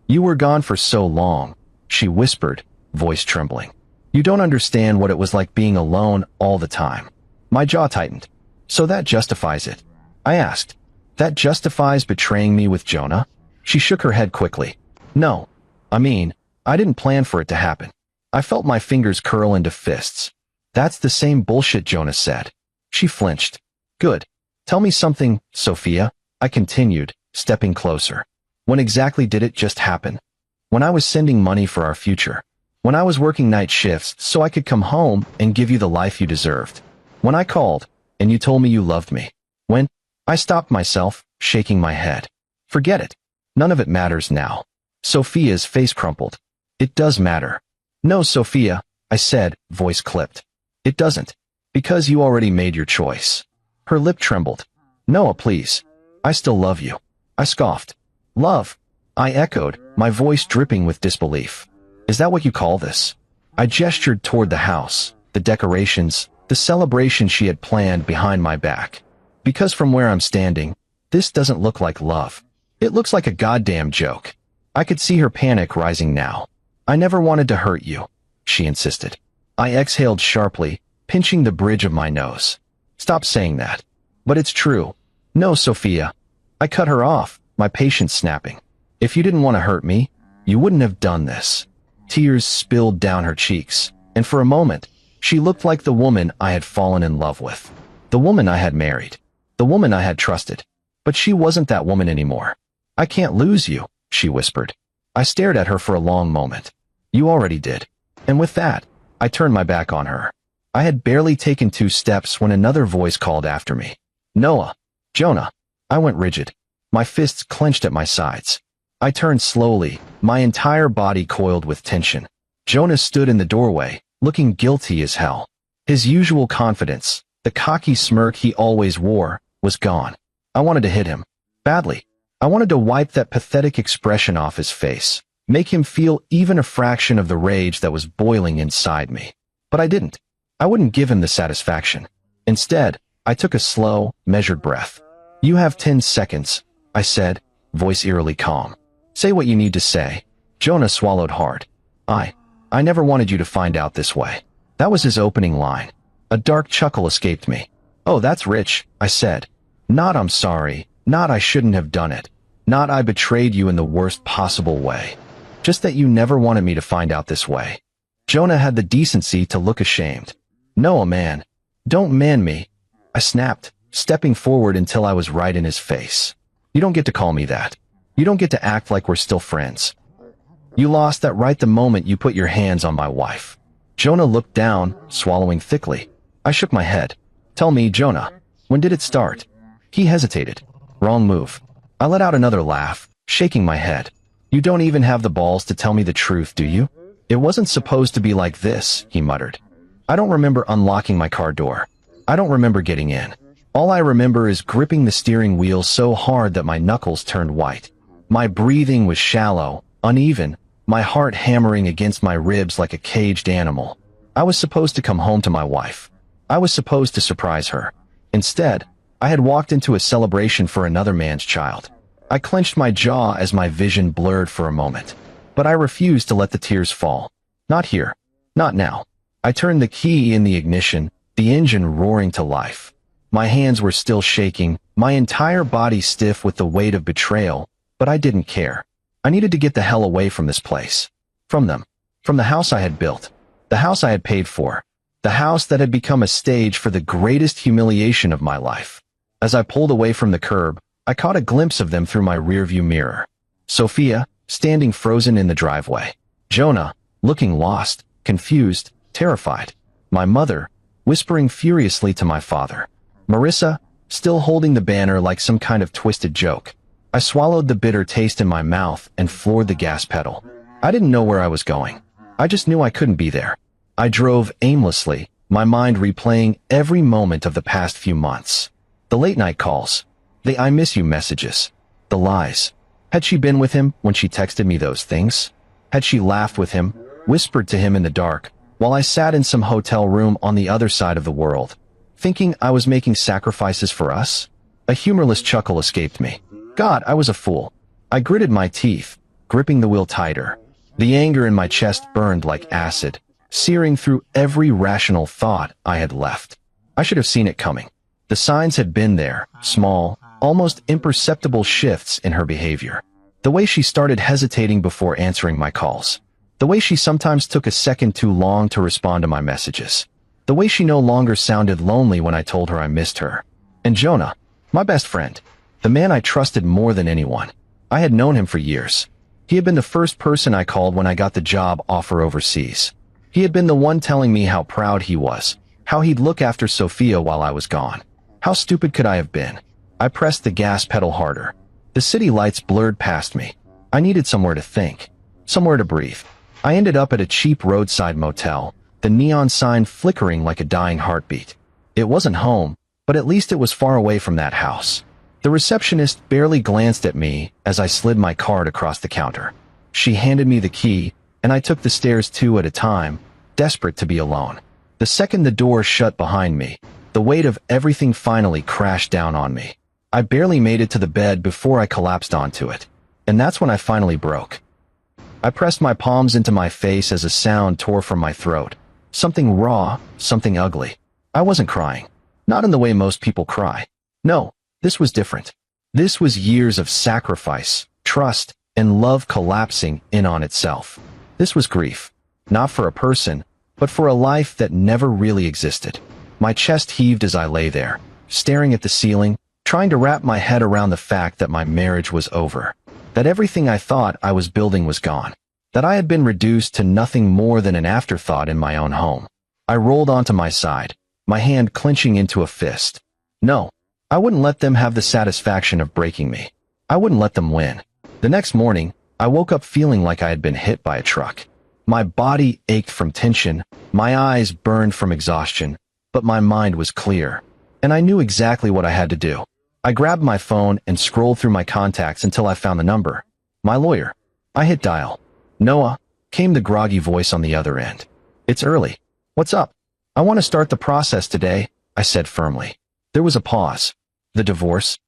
"You were gone for so long," she whispered, voice trembling. "You don't understand what it was like being alone all the time." My jaw tightened. "So that justifies it?" I asked. "That justifies betraying me with Jonah?" She shook her head quickly. "No. I mean, I didn't plan for it to happen." I felt my fingers curl into fists. "That's the same bullshit Jonah said." She flinched. "Good. Tell me something, Sophia," I continued, stepping closer. "When exactly did it just happen?" "When I was sending money for our future. When I was working night shifts so I could come home and give you the life you deserved. When I called, and you told me you loved me. When—" I stopped myself, shaking my head. "Forget it. None of it matters now." Sophia's face crumpled. "It does matter." "No, Sophia," I said, voice clipped. "It doesn't. Because you already made your choice." Her lip trembled. "Noah, please. I still love you." I scoffed. "Love?" I echoed, my voice dripping with disbelief. "Is that what you call this?" I gestured toward the house, the decorations, the celebration she had planned behind my back. "Because from where I'm standing, this doesn't look like love. It looks like a goddamn joke." I could see her panic rising now. "I never wanted to hurt you," she insisted. I exhaled sharply, pinching the bridge of my nose. "Stop saying that." "But it's true." "No, Sophia." I cut her off, my patience snapping. "If you didn't want to hurt me, You wouldn't have done this." Tears spilled down her cheeks, and for a moment, she looked like the woman I had fallen in love with. The woman I had married. The woman I had trusted. But she wasn't that woman anymore. "I can't lose you," she whispered. I stared at her for a long moment. "You already did." And with that, I turned my back on her. I had barely taken 2 steps when another voice called after me. "Noah." "Jonah." I went rigid. My fists clenched at my sides. I turned slowly, my entire body coiled with tension. Jonah stood in the doorway, looking guilty as hell. His usual confidence, the cocky smirk he always wore, was gone. I wanted to hit him. Badly. I wanted to wipe that pathetic expression off his face, make him feel even a fraction of the rage that was boiling inside me. But I didn't. I wouldn't give him the satisfaction. Instead, I took a slow, measured breath. "You have 10 seconds, I said, voice eerily calm. "Say what you need to say." Jonah swallowed hard. I never wanted you to find out this way." That was his opening line. A dark chuckle escaped me. "Oh, that's rich," I said. "Not I'm sorry, not I shouldn't have done it, not I betrayed you in the worst possible way. Just that you never wanted me to find out this way." Jonah had the decency to look ashamed. "Noah, man. Don't man me," I snapped, stepping forward until I was right in his face. "You don't get to call me that. You don't get to act like we're still friends. You lost that right the moment you put your hands on my wife." Jonah looked down, swallowing thickly. I shook my head. "Tell me, Jonah, when did it start?" He hesitated. "Wrong move." I let out another laugh, shaking my head. "You don't even have the balls to tell me the truth, do you?" "It wasn't supposed to be like this," he muttered. "I don't remember unlocking my car door. I don't remember getting in. All I remember is gripping the steering wheel so hard that my knuckles turned white. My breathing was shallow, uneven, my heart hammering against my ribs like a caged animal. I was supposed to come home to my wife. I was supposed to surprise her. Instead, I had walked into a celebration for another man's child. I clenched my jaw as my vision blurred for a moment. But I refused to let the tears fall. Not here. Not now. I turned the key in the ignition, the engine roaring to life. My hands were still shaking, my entire body stiff with the weight of betrayal, but I didn't care. I needed to get the hell away from this place. From them. From the house I had built. The house I had paid for. The house that had become a stage for the greatest humiliation of my life. As I pulled away from the curb, I caught a glimpse of them through my rearview mirror. Sophia, standing frozen in the driveway. Jonah, looking lost, confused, terrified. My mother, whispering furiously to my father. Marissa, still holding the banner like some kind of twisted joke. I swallowed the bitter taste in my mouth and floored the gas pedal. I didn't know where I was going. I just knew I couldn't be there. I drove aimlessly, my mind replaying every moment of the past few months. The late-night calls. The "I miss you" messages. The lies. Had she been with him when she texted me those things? Had she laughed with him, whispered to him in the dark, while I sat in some hotel room on the other side of the world, thinking I was making sacrifices for us? A humorless chuckle escaped me. God, I was a fool. I gritted my teeth, gripping the wheel tighter. The anger in my chest burned like acid, searing through every rational thought I had left. I should have seen it coming. The signs had been there, small, almost imperceptible shifts in her behavior. The way she started hesitating before answering my calls. The way she sometimes took a second too long to respond to my messages. The way she no longer sounded lonely when I told her I missed her. And Jonah, my best friend, the man I trusted more than anyone. I had known him for years. He had been the first person I called when I got the job offer overseas. He had been the one telling me how proud he was, how he'd look after Sophia while I was gone. How stupid could I have been? I pressed the gas pedal harder. The city lights blurred past me. I needed somewhere to think, somewhere to breathe. I ended up at a cheap roadside motel, the neon sign flickering like a dying heartbeat. It wasn't home, but at least it was far away from that house. The receptionist barely glanced at me as I slid my card across the counter. She handed me the key, and I took the stairs 2 at a time, desperate to be alone. The second the door shut behind me, the weight of everything finally crashed down on me. I barely made it to the bed before I collapsed onto it. And that's when I finally broke. I pressed my palms into my face as a sound tore from my throat. Something raw, something ugly. I wasn't crying. Not in the way most people cry. No. This was different. This was years of sacrifice, trust, and love collapsing in on itself. This was grief, not for a person, but for a life that never really existed. My chest heaved as I lay there, staring at the ceiling, trying to wrap my head around the fact that my marriage was over, that everything I thought I was building was gone, that I had been reduced to nothing more than an afterthought in my own home. I rolled onto my side, my hand clenching into a fist. No, I wouldn't let them have the satisfaction of breaking me. I wouldn't let them win. The next morning, I woke up feeling like I had been hit by a truck. My body ached from tension, my eyes burned from exhaustion, but my mind was clear, and I knew exactly what I had to do. I grabbed my phone and scrolled through my contacts until I found the number. My lawyer. I hit dial. Noah, came the groggy voice on the other end. It's early. What's up? I want to start the process today, I said firmly. There was a pause. The divorce.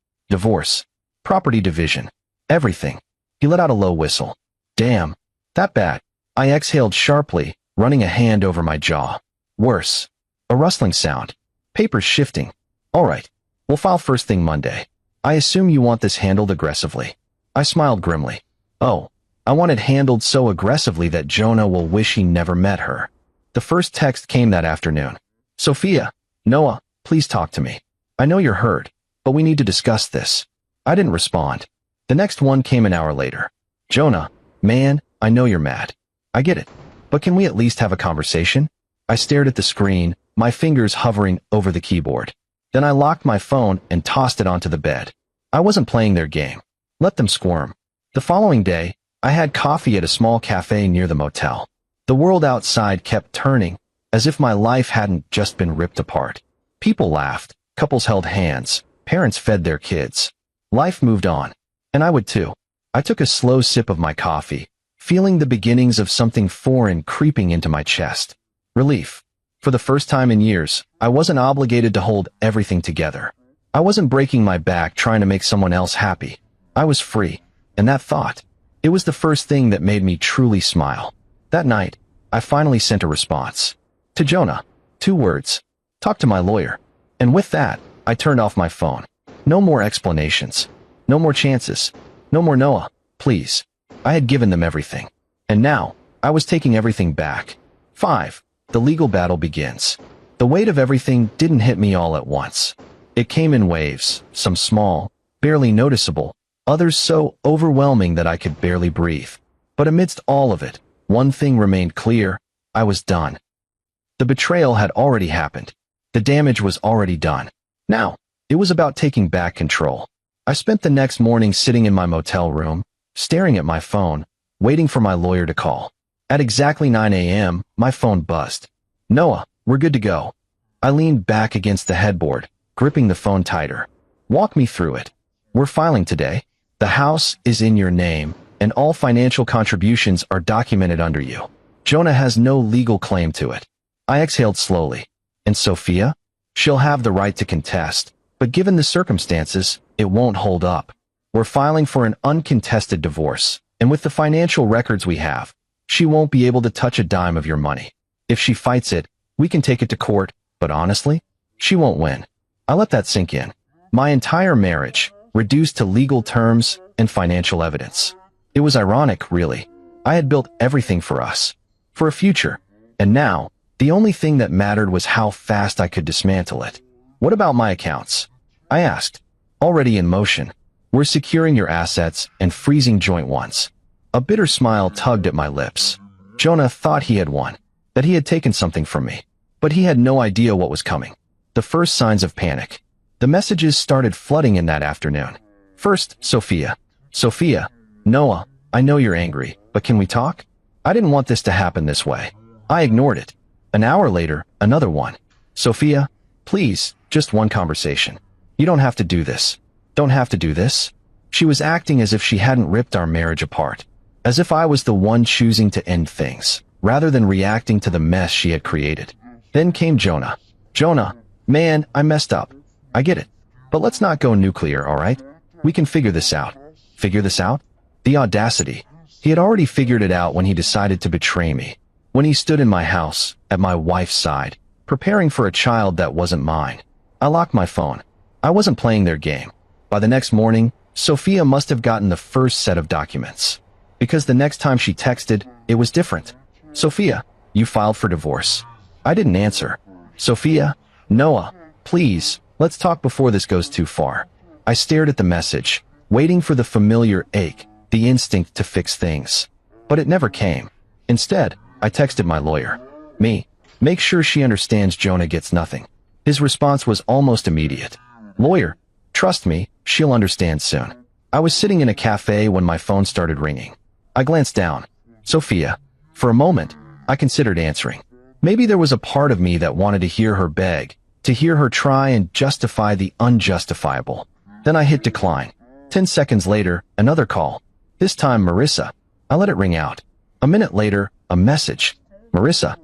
Property division. Everything. He let out a low whistle. Damn. That bad. I exhaled sharply, running a hand over my jaw. Worse. A rustling sound. Papers shifting. All right. We'll file first thing Monday. I assume you want this handled aggressively. I smiled grimly. Oh, I want it handled so aggressively that Jonah will wish he never met her. The first text came that afternoon. Sophia, Noah, please talk to me. I know you're hurt, but we need to discuss this. I didn't respond. The next one came an hour later. Jonah, man, I know you're mad. I get it. But can we at least have a conversation? I stared at the screen, my fingers hovering over the keyboard. Then I locked my phone and tossed it onto the bed. I wasn't playing their game. Let them squirm. The following day, I had coffee at a small cafe near the motel. The world outside kept turning, as if my life hadn't just been ripped apart. People laughed, couples held hands, parents fed their kids. Life moved on, and I would too. I took a slow sip of my coffee, feeling the beginnings of something foreign creeping into my chest. Relief. For the first time in years, I wasn't obligated to hold everything together. I wasn't breaking my back trying to make someone else happy. I was free, and that thought, it was the first thing that made me truly smile. That night, I finally sent a response. To Jonah. 2 words. Talk to my lawyer. And with that, I turned off my phone. No more explanations. No more chances. No more Noah, please. I had given them everything. And now, I was taking everything back. 5. The legal battle begins. The weight of everything didn't hit me all at once. It came in waves, some small, barely noticeable, others so overwhelming that I could barely breathe. But amidst all of it, one thing remained clear. I was done. The betrayal had already happened. The damage was already done. Now, it was about taking back control. I spent the next morning sitting in my motel room, staring at my phone, waiting for my lawyer to call. At exactly 9 a.m., my phone buzzed. Noah, we're good to go. I leaned back against the headboard, gripping the phone tighter. Walk me through it. We're filing today. The house is in your name, and all financial contributions are documented under you. Jonah has no legal claim to it. I exhaled slowly. And Sophia? She'll have the right to contest, but given the circumstances, it won't hold up. We're filing for an uncontested divorce, and with the financial records we have, she won't be able to touch a dime of your money. If she fights it, we can take it to court, but honestly, she won't win. I let that sink in. My entire marriage, reduced to legal terms and financial evidence. It was ironic, really. I had built everything for us, for a future, and now, the only thing that mattered was how fast I could dismantle it. What about my accounts? I asked. Already in motion. We're securing your assets and freezing joint ones. A bitter smile tugged at my lips. Jonah thought he had won, that he had taken something from me, but he had no idea what was coming. The first signs of panic. The messages started flooding in that afternoon. First, Sophia. Sophia, Noah, I know you're angry, but can we talk? I didn't want this to happen this way. I ignored it. An hour later, another one. Sophia, please, just one conversation. You don't have to do this. Don't have to do this. She was acting as if she hadn't ripped our marriage apart. As if I was the one choosing to end things, rather than reacting to the mess she had created. Then came Jonah. Jonah, man, I messed up. I get it. But let's not go nuclear, all right? We can figure this out. Figure this out? The audacity. He had already figured it out when he decided to betray me. When he stood in my house, at my wife's side, preparing for a child that wasn't mine. I locked my phone. I wasn't playing their game. By the next morning, Sophia must have gotten the first set of documents. Because the next time she texted, it was different. Sophia, you filed for divorce. I didn't answer. Sophia, Noah, please, let's talk before this goes too far. I stared at the message, waiting for the familiar ache, the instinct to fix things. But it never came. Instead, I texted my lawyer. Me, make sure she understands Jonah gets nothing. His response was almost immediate. Lawyer, trust me, she'll understand soon. I was sitting in a cafe when my phone started ringing. I glanced down. Sophia. For a moment, I considered answering. Maybe there was a part of me that wanted to hear her beg, to hear her try and justify the unjustifiable. Then I hit decline. 10 seconds later, another call. This time, Marissa. I let it ring out. A minute later, a message. Marissa.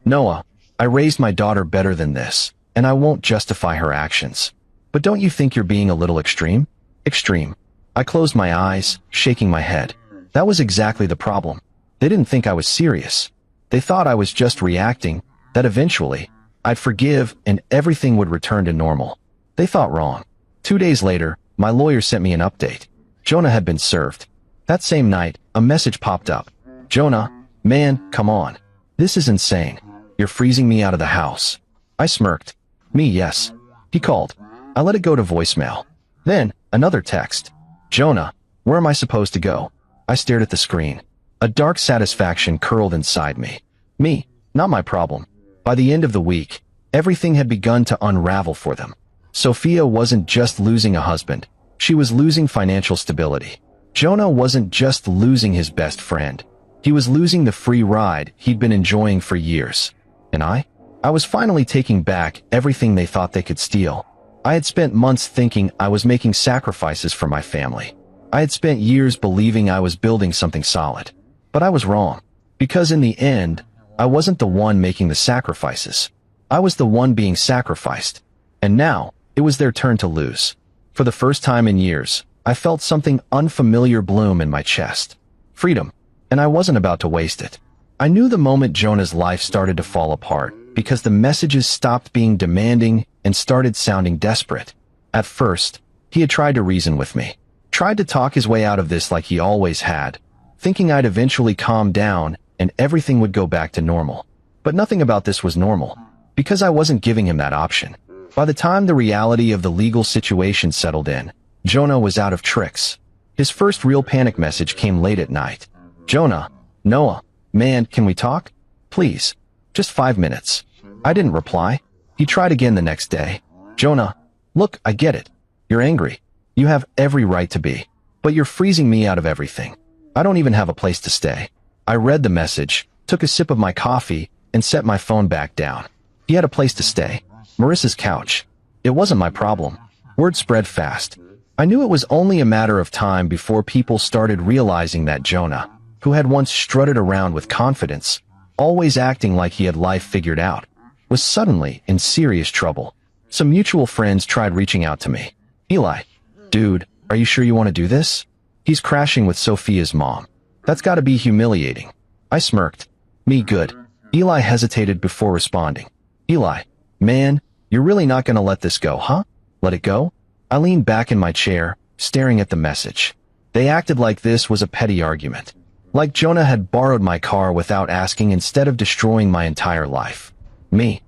Noah, I raised my daughter better than this, and I won't justify her actions. But don't you think you're being a little extreme? Extreme. I closed my eyes, shaking my head. That was exactly the problem. They didn't think I was serious. They thought I was just reacting, that eventually, I'd forgive and everything would return to normal. They thought wrong. 2 days later, my lawyer sent me an update. Jonah had been served. That same night, a message popped up. Jonah, man, come on. This is insane. You're freezing me out of the house. I smirked. Me, yes. He called. I let it go to voicemail. Then, another text. Jonah, where am I supposed to go? I stared at the screen. A dark satisfaction curled inside me. Me, not my problem. By the end of the week, everything had begun to unravel for them. Sophia wasn't just losing a husband. She was losing financial stability. Jonah wasn't just losing his best friend. He was losing the free ride he'd been enjoying for years. And I was finally taking back everything they thought they could steal. I had spent months thinking I was making sacrifices for my family. I had spent years believing I was building something solid. But I was wrong. Because in the end, I wasn't the one making the sacrifices. I was the one being sacrificed. And now, it was their turn to lose. For the first time in years, I felt something unfamiliar bloom in my chest. Freedom. And I wasn't about to waste it. I knew the moment Jonah's life started to fall apart, because the messages stopped being demanding and started sounding desperate. At first, he had tried to reason with me. Tried to talk his way out of this like he always had, thinking I'd eventually calm down and everything would go back to normal. But nothing about this was normal, because I wasn't giving him that option. By the time the reality of the legal situation settled in, Jonah was out of tricks. His first real panic message came late at night. Jonah, Noah, man, can we talk? Please. Just 5 minutes. I didn't reply. He tried again the next day. Jonah, look, I get it. You're angry. You have every right to be. But you're freezing me out of everything. I don't even have a place to stay. I read the message, took a sip of my coffee, and set my phone back down. He had a place to stay. Marissa's couch. It wasn't my problem. Word spread fast. I knew it was only a matter of time before people started realizing that Jonah, who had once strutted around with confidence, always acting like he had life figured out, was suddenly in serious trouble. Some mutual friends tried reaching out to me. Eli, dude, are you sure you want to do this? He's crashing with Sophia's mom. That's got to be humiliating. I smirked. Me good. Eli hesitated before responding. Eli, man, you're really not going to let this go, huh? Let it go? I leaned back in my chair, staring at the message. They acted like this was a petty argument. Like Jonah had borrowed my car without asking instead of destroying my entire life. Me.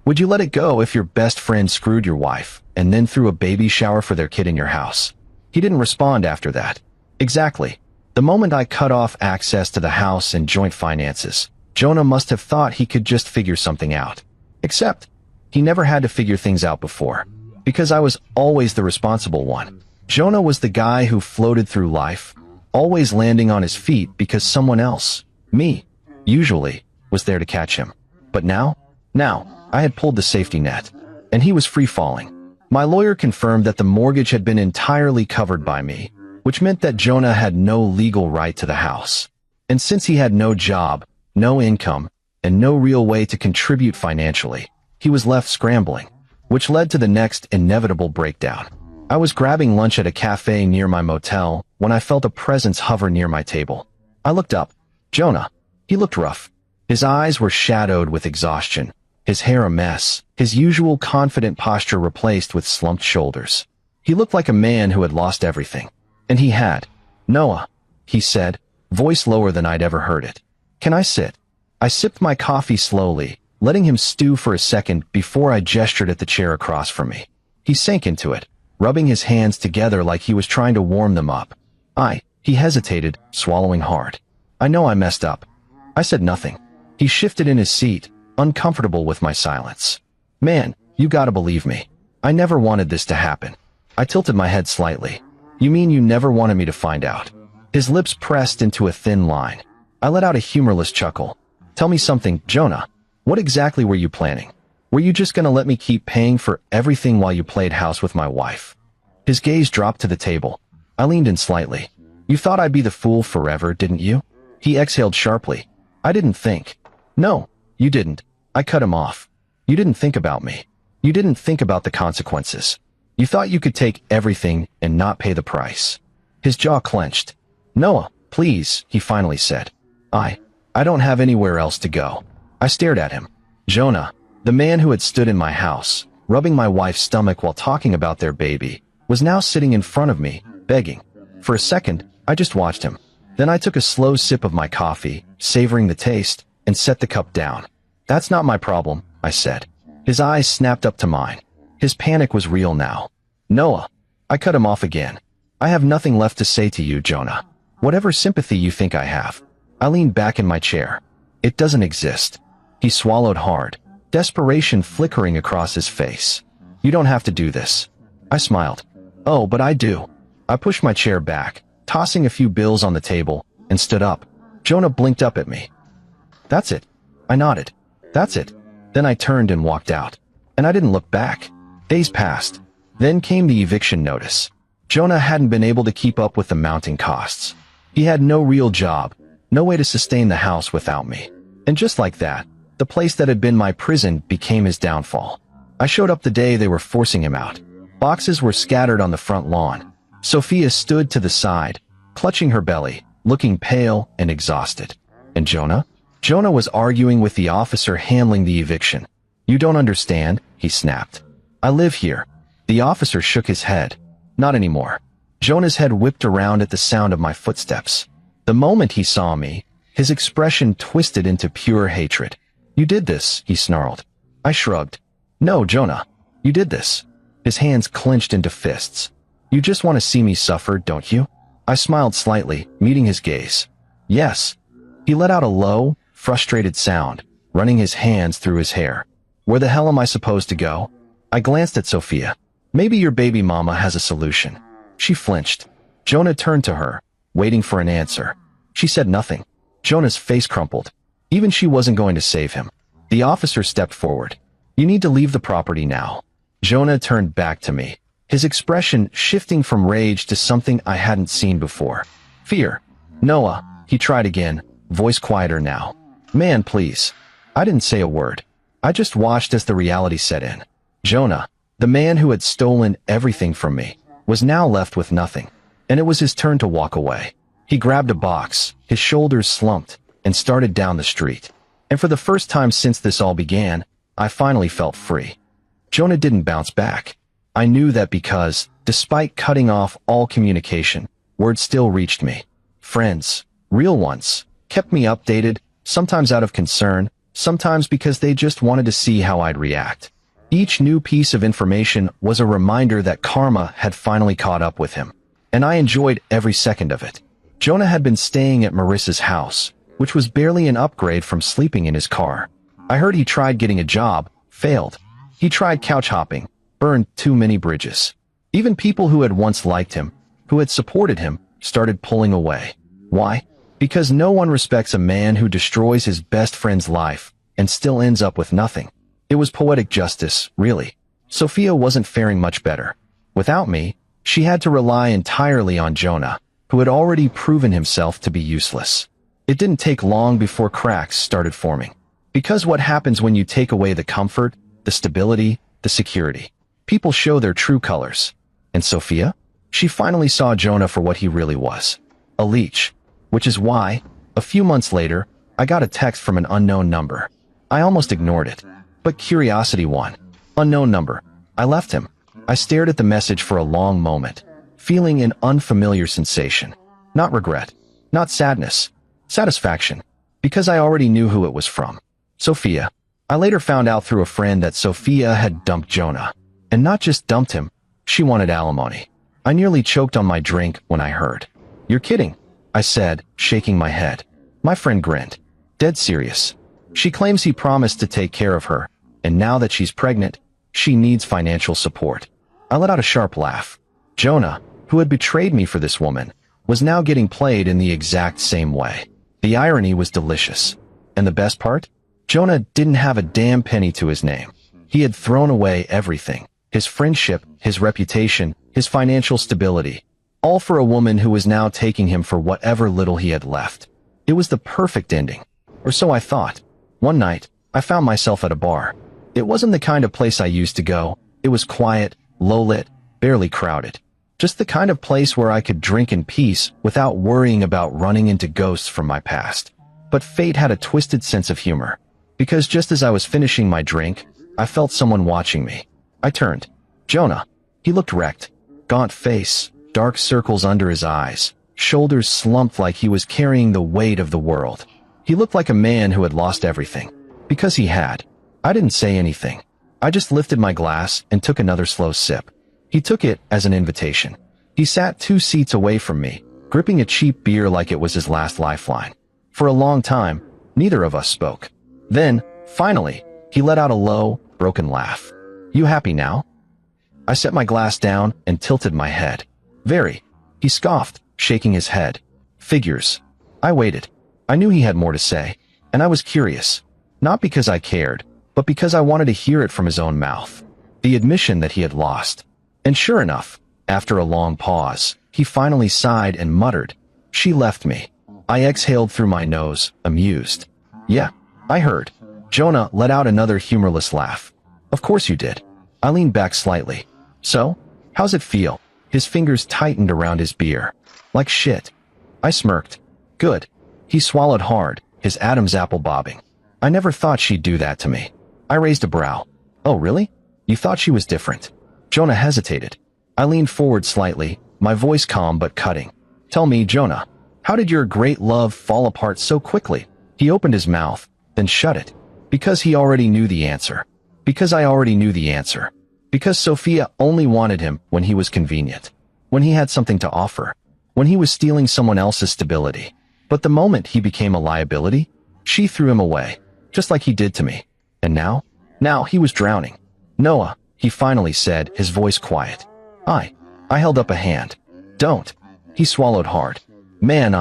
Would you let it go if your best friend screwed your wife and then threw a baby shower for their kid in your house? He didn't respond after that. Exactly. The moment I cut off access to the house and joint finances, Jonah must have thought he could just figure something out. Except, he never had to figure things out before, because I was always the responsible one. Jonah was the guy who floated through life, always landing on his feet because someone else, me, usually, was there to catch him. But now, I had pulled the safety net, and he was free falling. My lawyer confirmed that the mortgage had been entirely covered by me, which meant that Jonah had no legal right to the house. And since he had no job, no income, and no real way to contribute financially, he was left scrambling, which led to the next inevitable breakdown. I was grabbing lunch at a cafe near my motel when I felt a presence hover near my table. I looked up. Jonah. He looked rough. His eyes were shadowed with exhaustion, his hair a mess, his usual confident posture replaced with slumped shoulders. He looked like a man who had lost everything. And he had. "Noah," he said, voice lower than I'd ever heard it. "Can I sit?" I sipped my coffee slowly, letting him stew for a second before I gestured at the chair across from me. He sank into it, rubbing his hands together like he was trying to warm them up. He hesitated, swallowing hard. "I know I messed up." I said nothing. He shifted in his seat, uncomfortable with my silence. "Man, you gotta believe me. I never wanted this to happen." I tilted my head slightly. "You mean you never wanted me to find out?" His lips pressed into a thin line. I let out a humorless chuckle. "Tell me something, Jonah. What exactly were you planning? Were you just gonna let me keep paying for everything while you played house with my wife?" His gaze dropped to the table. I leaned in slightly. "You thought I'd be the fool forever, didn't you?" He exhaled sharply. "I didn't think." "No, you didn't." I cut him off. "You didn't think about me. You didn't think about the consequences. You thought you could take everything and not pay the price." His jaw clenched. "Noah, please," he finally said. I don't have anywhere else to go." I stared at him. Jonah, the man who had stood in my house, rubbing my wife's stomach while talking about their baby, was now sitting in front of me, begging. For a second, I just watched him. Then I took a slow sip of my coffee, savoring the taste, and set the cup down. "That's not my problem," I said. His eyes snapped up to mine. His panic was real now. "Noah." I cut him off again. "I have nothing left to say to you, Jonah. Whatever sympathy you think I have." I leaned back in my chair. "It doesn't exist." He swallowed hard, desperation flickering across his face. "You don't have to do this." I smiled. "Oh, but I do." I pushed my chair back, tossing a few bills on the table, and stood up. Jonah blinked up at me. "That's it." I nodded. "That's it." Then I turned and walked out. And I didn't look back. Days passed. Then came the eviction notice. Jonah hadn't been able to keep up with the mounting costs. He had no real job, no way to sustain the house without me. And just like that, the place that had been my prison became his downfall. I showed up the day they were forcing him out. Boxes were scattered on the front lawn. Sophia stood to the side, clutching her belly, looking pale and exhausted. And Jonah? Jonah was arguing with the officer handling the eviction. "You don't understand," he snapped. "I live here." The officer shook his head. "Not anymore." Jonah's head whipped around at the sound of my footsteps. The moment he saw me, his expression twisted into pure hatred. "You did this," he snarled. I shrugged. "No, Jonah. You did this." His hands clenched into fists. "You just want to see me suffer, don't you?" I smiled slightly, meeting his gaze. "Yes." He let out a low, frustrated sound, running his hands through his hair. "Where the hell am I supposed to go?" I glanced at Sophia. "Maybe your baby mama has a solution." She flinched. Jonah turned to her, waiting for an answer. She said nothing. Jonah's face crumpled. Even she wasn't going to save him. The officer stepped forward. "You need to leave the property now." Jonah turned back to me, his expression shifting from rage to something I hadn't seen before. Fear. "Noah," he tried again, voice quieter now. "Man, please." I didn't say a word. I just watched as the reality set in. Jonah, the man who had stolen everything from me, was now left with nothing. And it was his turn to walk away. He grabbed a box, his shoulders slumped, and started down the street. And for the first time since this all began, I finally felt free. Jonah didn't bounce back. I knew that because, despite cutting off all communication, word still reached me. Friends, real ones, kept me updated, sometimes out of concern, sometimes because they just wanted to see how I'd react. Each new piece of information was a reminder that karma had finally caught up with him. And I enjoyed every second of it. Jonah had been staying at Marissa's house, which was barely an upgrade from sleeping in his car. I heard he tried getting a job, failed. He tried couch hopping, burned too many bridges. Even people who had once liked him, who had supported him, started pulling away. Why? Because no one respects a man who destroys his best friend's life and still ends up with nothing. It was poetic justice, really. Sophia wasn't faring much better. Without me, she had to rely entirely on Jonah, who had already proven himself to be useless. It didn't take long before cracks started forming. Because what happens when you take away the comfort, the stability, the security? People show their true colors. And Sophia? She finally saw Jonah for what he really was. A leech. Which is why, a few months later, I got a text from an unknown number. I almost ignored it. But curiosity won. Unknown number. I left him. I stared at the message for a long moment, feeling an unfamiliar sensation. Not regret, not sadness, satisfaction, because I already knew who it was from. Sophia. I later found out through a friend that Sophia had dumped Jonah. And not just dumped him, she wanted alimony. I nearly choked on my drink when I heard. "You're kidding," I said, shaking my head. My friend grinned. "Dead serious. She claims he promised to take care of her, and now that she's pregnant, she needs financial support." I let out a sharp laugh. Jonah, who had betrayed me for this woman, was now getting played in the exact same way. The irony was delicious. And the best part? Jonah didn't have a damn penny to his name. He had thrown away everything. His friendship, his reputation, his financial stability. All for a woman who was now taking him for whatever little he had left. It was the perfect ending. Or so I thought. One night, I found myself at a bar. It wasn't the kind of place I used to go. It was quiet, low-lit, barely crowded. Just the kind of place where I could drink in peace without worrying about running into ghosts from my past. But fate had a twisted sense of humor. Because just as I was finishing my drink, I felt someone watching me. I turned. Jonah. He looked wrecked. Gaunt face, dark circles under his eyes, shoulders slumped like he was carrying the weight of the world. He looked like a man who had lost everything. Because he had. I didn't say anything. I just lifted my glass and took another slow sip. He took it as an invitation. He sat 2 seats away from me, gripping a cheap beer like it was his last lifeline. For a long time, neither of us spoke. Then, finally, he let out a low, broken laugh. "You happy now?" I set my glass down and tilted my head. "Very." He scoffed, shaking his head. "Figures." I waited. I knew he had more to say, and I was curious. Not because I cared, but because I wanted to hear it from his own mouth. The admission that he had lost. And sure enough, after a long pause, he finally sighed and muttered, "She left me." I exhaled through my nose, amused. "Yeah, I heard." Jonah let out another humorless laugh. "Of course you did." I leaned back slightly. "So? How's it feel?" His fingers tightened around his beer. "Like shit." I smirked. "Good." He swallowed hard, his Adam's apple bobbing. "I never thought she'd do that to me." I raised a brow. "Oh, really? You thought she was different?" Jonah hesitated. I leaned forward slightly, my voice calm but cutting. "Tell me, Jonah, how did your great love fall apart so quickly?" He opened his mouth, then shut it. Because he already knew the answer. Because I already knew the answer. Because Sophia only wanted him when he was convenient. When he had something to offer. When he was stealing someone else's stability. But the moment he became a liability, she threw him away. Just like he did to me. And now? Now he was drowning. "Noah," he finally said, his voice quiet. I held up a hand. "Don't." He swallowed hard. "Man,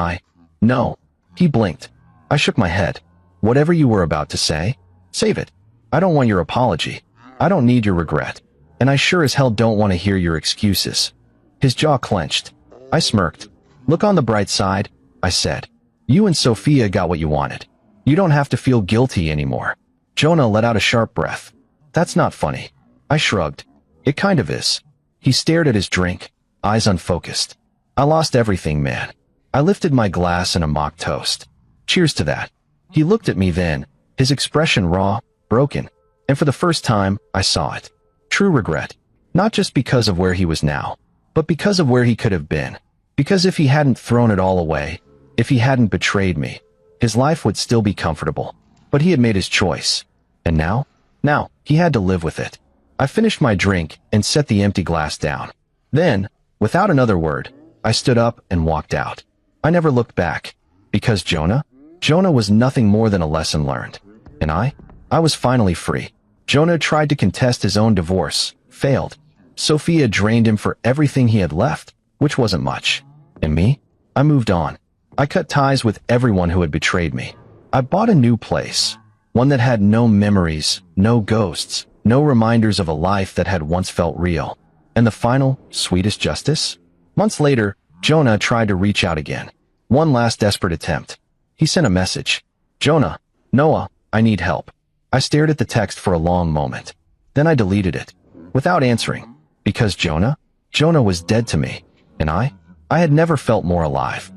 No." He blinked. I shook my head. "Whatever you were about to say, save it. I don't want your apology. I don't need your regret. And I sure as hell don't want to hear your excuses." His jaw clenched. I smirked. "Look on the bright side," I said. "You and Sophia got what you wanted. You don't have to feel guilty anymore." Jonah let out a sharp breath. "That's not funny." I shrugged. "It kind of is." He stared at his drink, eyes unfocused. "I lost everything, man." I lifted my glass in a mock toast. "Cheers to that." He looked at me then, his expression raw, broken, and for the first time, I saw it. True regret. Not just because of where he was now, but because of where he could have been. Because if he hadn't thrown it all away, if he hadn't betrayed me, his life would still be comfortable. But he had made his choice. And now? Now, he had to live with it. I finished my drink and set the empty glass down. Then, without another word, I stood up and walked out. I never looked back. Because Jonah was nothing more than a lesson learned. And I was finally free. Jonah tried to contest his own divorce, failed. Sophia drained him for everything he had left, which wasn't much. And me? I moved on. I cut ties with everyone who had betrayed me. I bought a new place. One that had no memories, no ghosts, no reminders of a life that had once felt real. And the final, sweetest justice? Months later, Jonah tried to reach out again. One last desperate attempt. He sent a message. "Jonah, Noah, I need help." I stared at the text for a long moment. Then I deleted it. Without answering. Because Jonah was dead to me. And I had never felt more alive.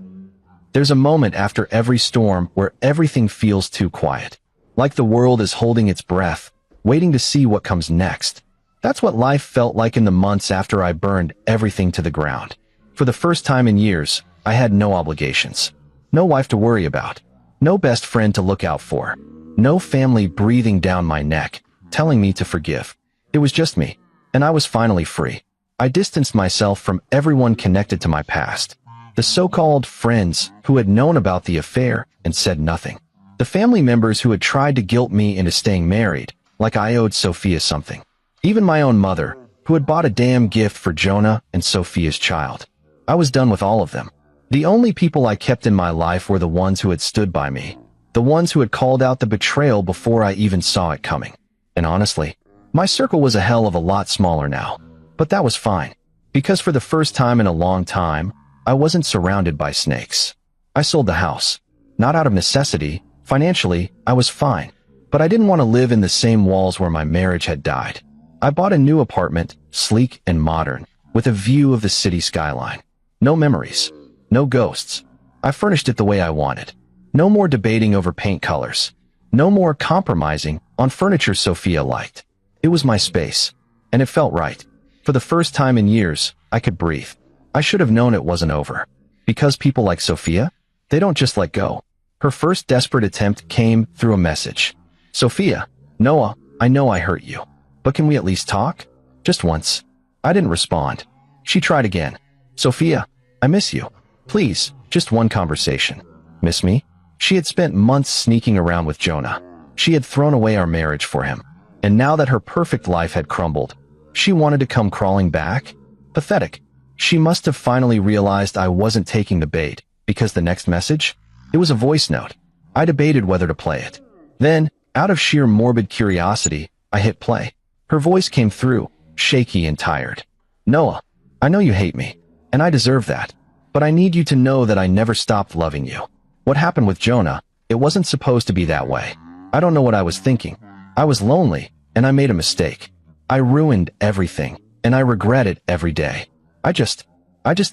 There's a moment after every storm where everything feels too quiet. Like the world is holding its breath, waiting to see what comes next. That's what life felt like in the months after I burned everything to the ground. For the first time in years, I had no obligations. No wife to worry about. No best friend to look out for. No family breathing down my neck, telling me to forgive. It was just me, and I was finally free. I distanced myself from everyone connected to my past. The so-called friends who had known about the affair and said nothing. The family members who had tried to guilt me into staying married, like I owed Sophia something. Even my own mother, who had bought a damn gift for Jonah and Sophia's child. I was done with all of them. The only people I kept in my life were the ones who had stood by me. The ones who had called out the betrayal before I even saw it coming. And honestly, my circle was a hell of a lot smaller now. But that was fine. Because for the first time in a long time, I wasn't surrounded by snakes. I sold the house. Not out of necessity. Financially, I was fine. But I didn't want to live in the same walls where my marriage had died. I bought a new apartment, sleek and modern, with a view of the city skyline. No memories. No ghosts. I furnished it the way I wanted. No more debating over paint colors. No more compromising on furniture Sophia liked. It was my space, and it felt right. For the first time in years, I could breathe. I should have known it wasn't over. Because people like Sophia, they don't just let go. Her first desperate attempt came through a message. Sophia, Noah, I know I hurt you. But can we at least talk? Just once. I didn't respond. She tried again. Sophia, I miss you. Please, just one conversation. Miss me? She had spent months sneaking around with Jonah. She had thrown away our marriage for him. And now that her perfect life had crumbled, she wanted to come crawling back? Pathetic. She must have finally realized I wasn't taking the bait, because the next message? It was a voice note. I debated whether to play it. Then, out of sheer morbid curiosity, I hit play. Her voice came through, shaky and tired. Noah, I know you hate me, and I deserve that. But I need you to know that I never stopped loving you. What happened with Jonah, it wasn't supposed to be that way. I don't know what I was thinking. I was lonely, and I made a mistake. I ruined everything, and I regret it every day. I just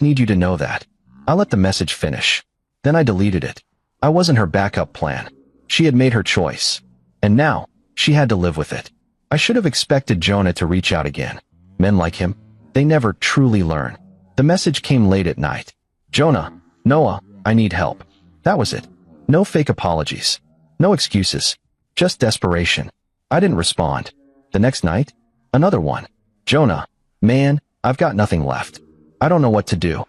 need you to know that. I let the message finish. Then I deleted it. I wasn't her backup plan. She had made her choice. And now, she had to live with it. I should have expected Jonah to reach out again. Men like him, they never truly learn. The message came late at night. Jonah, Noah, I need help. That was it. No fake apologies. No excuses. Just desperation. I didn't respond. The next night, another one. Jonah, man, I've got nothing left. I don't know what to do.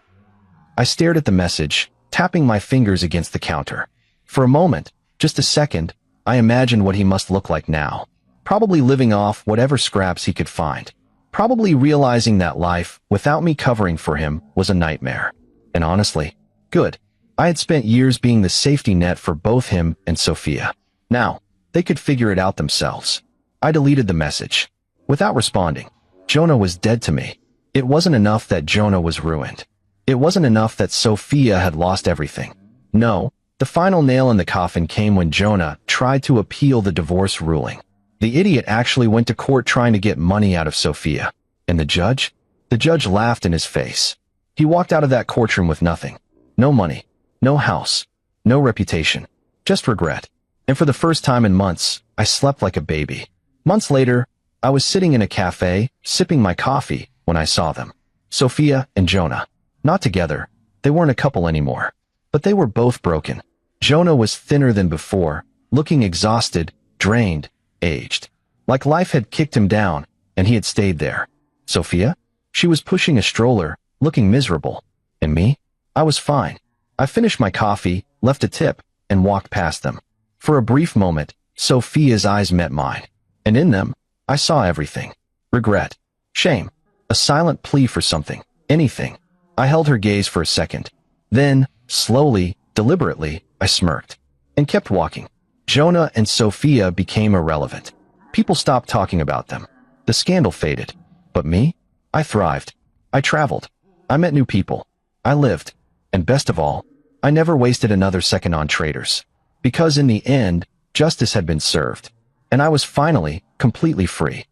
I stared at the message, tapping my fingers against the counter. For a moment, just a second, I imagined what he must look like now. Probably living off whatever scraps he could find. Probably realizing that life, without me covering for him, was a nightmare. And honestly, good. I had spent years being the safety net for both him and Sophia. Now, they could figure it out themselves. I deleted the message. Without responding, Jonah was dead to me. It wasn't enough that Jonah was ruined. It wasn't enough that Sophia had lost everything. No, the final nail in the coffin came when Jonah tried to appeal the divorce ruling. The idiot actually went to court trying to get money out of Sophia. And the judge? The judge laughed in his face. He walked out of that courtroom with nothing. No money. No house. No reputation. Just regret. And for the first time in months, I slept like a baby. Months later, I was sitting in a cafe, sipping my coffee, when I saw them. Sophia and Jonah. Not together. They weren't a couple anymore. But they were both broken. Jonah was thinner than before, looking exhausted, drained, aged. Like life had kicked him down, and he had stayed there. Sophia? She was pushing a stroller, looking miserable. And me? I was fine. I finished my coffee, left a tip, and walked past them. For a brief moment, Sophia's eyes met mine. And in them, I saw everything. Regret. Shame. A silent plea for something. Anything. I held her gaze for a second. Then, slowly, deliberately, I smirked. And kept walking. Jonah and Sophia became irrelevant. People stopped talking about them. The scandal faded. But me? I thrived. I traveled. I met new people. I lived. And best of all, I never wasted another second on traitors. Because in the end, justice had been served. And I was finally, completely free.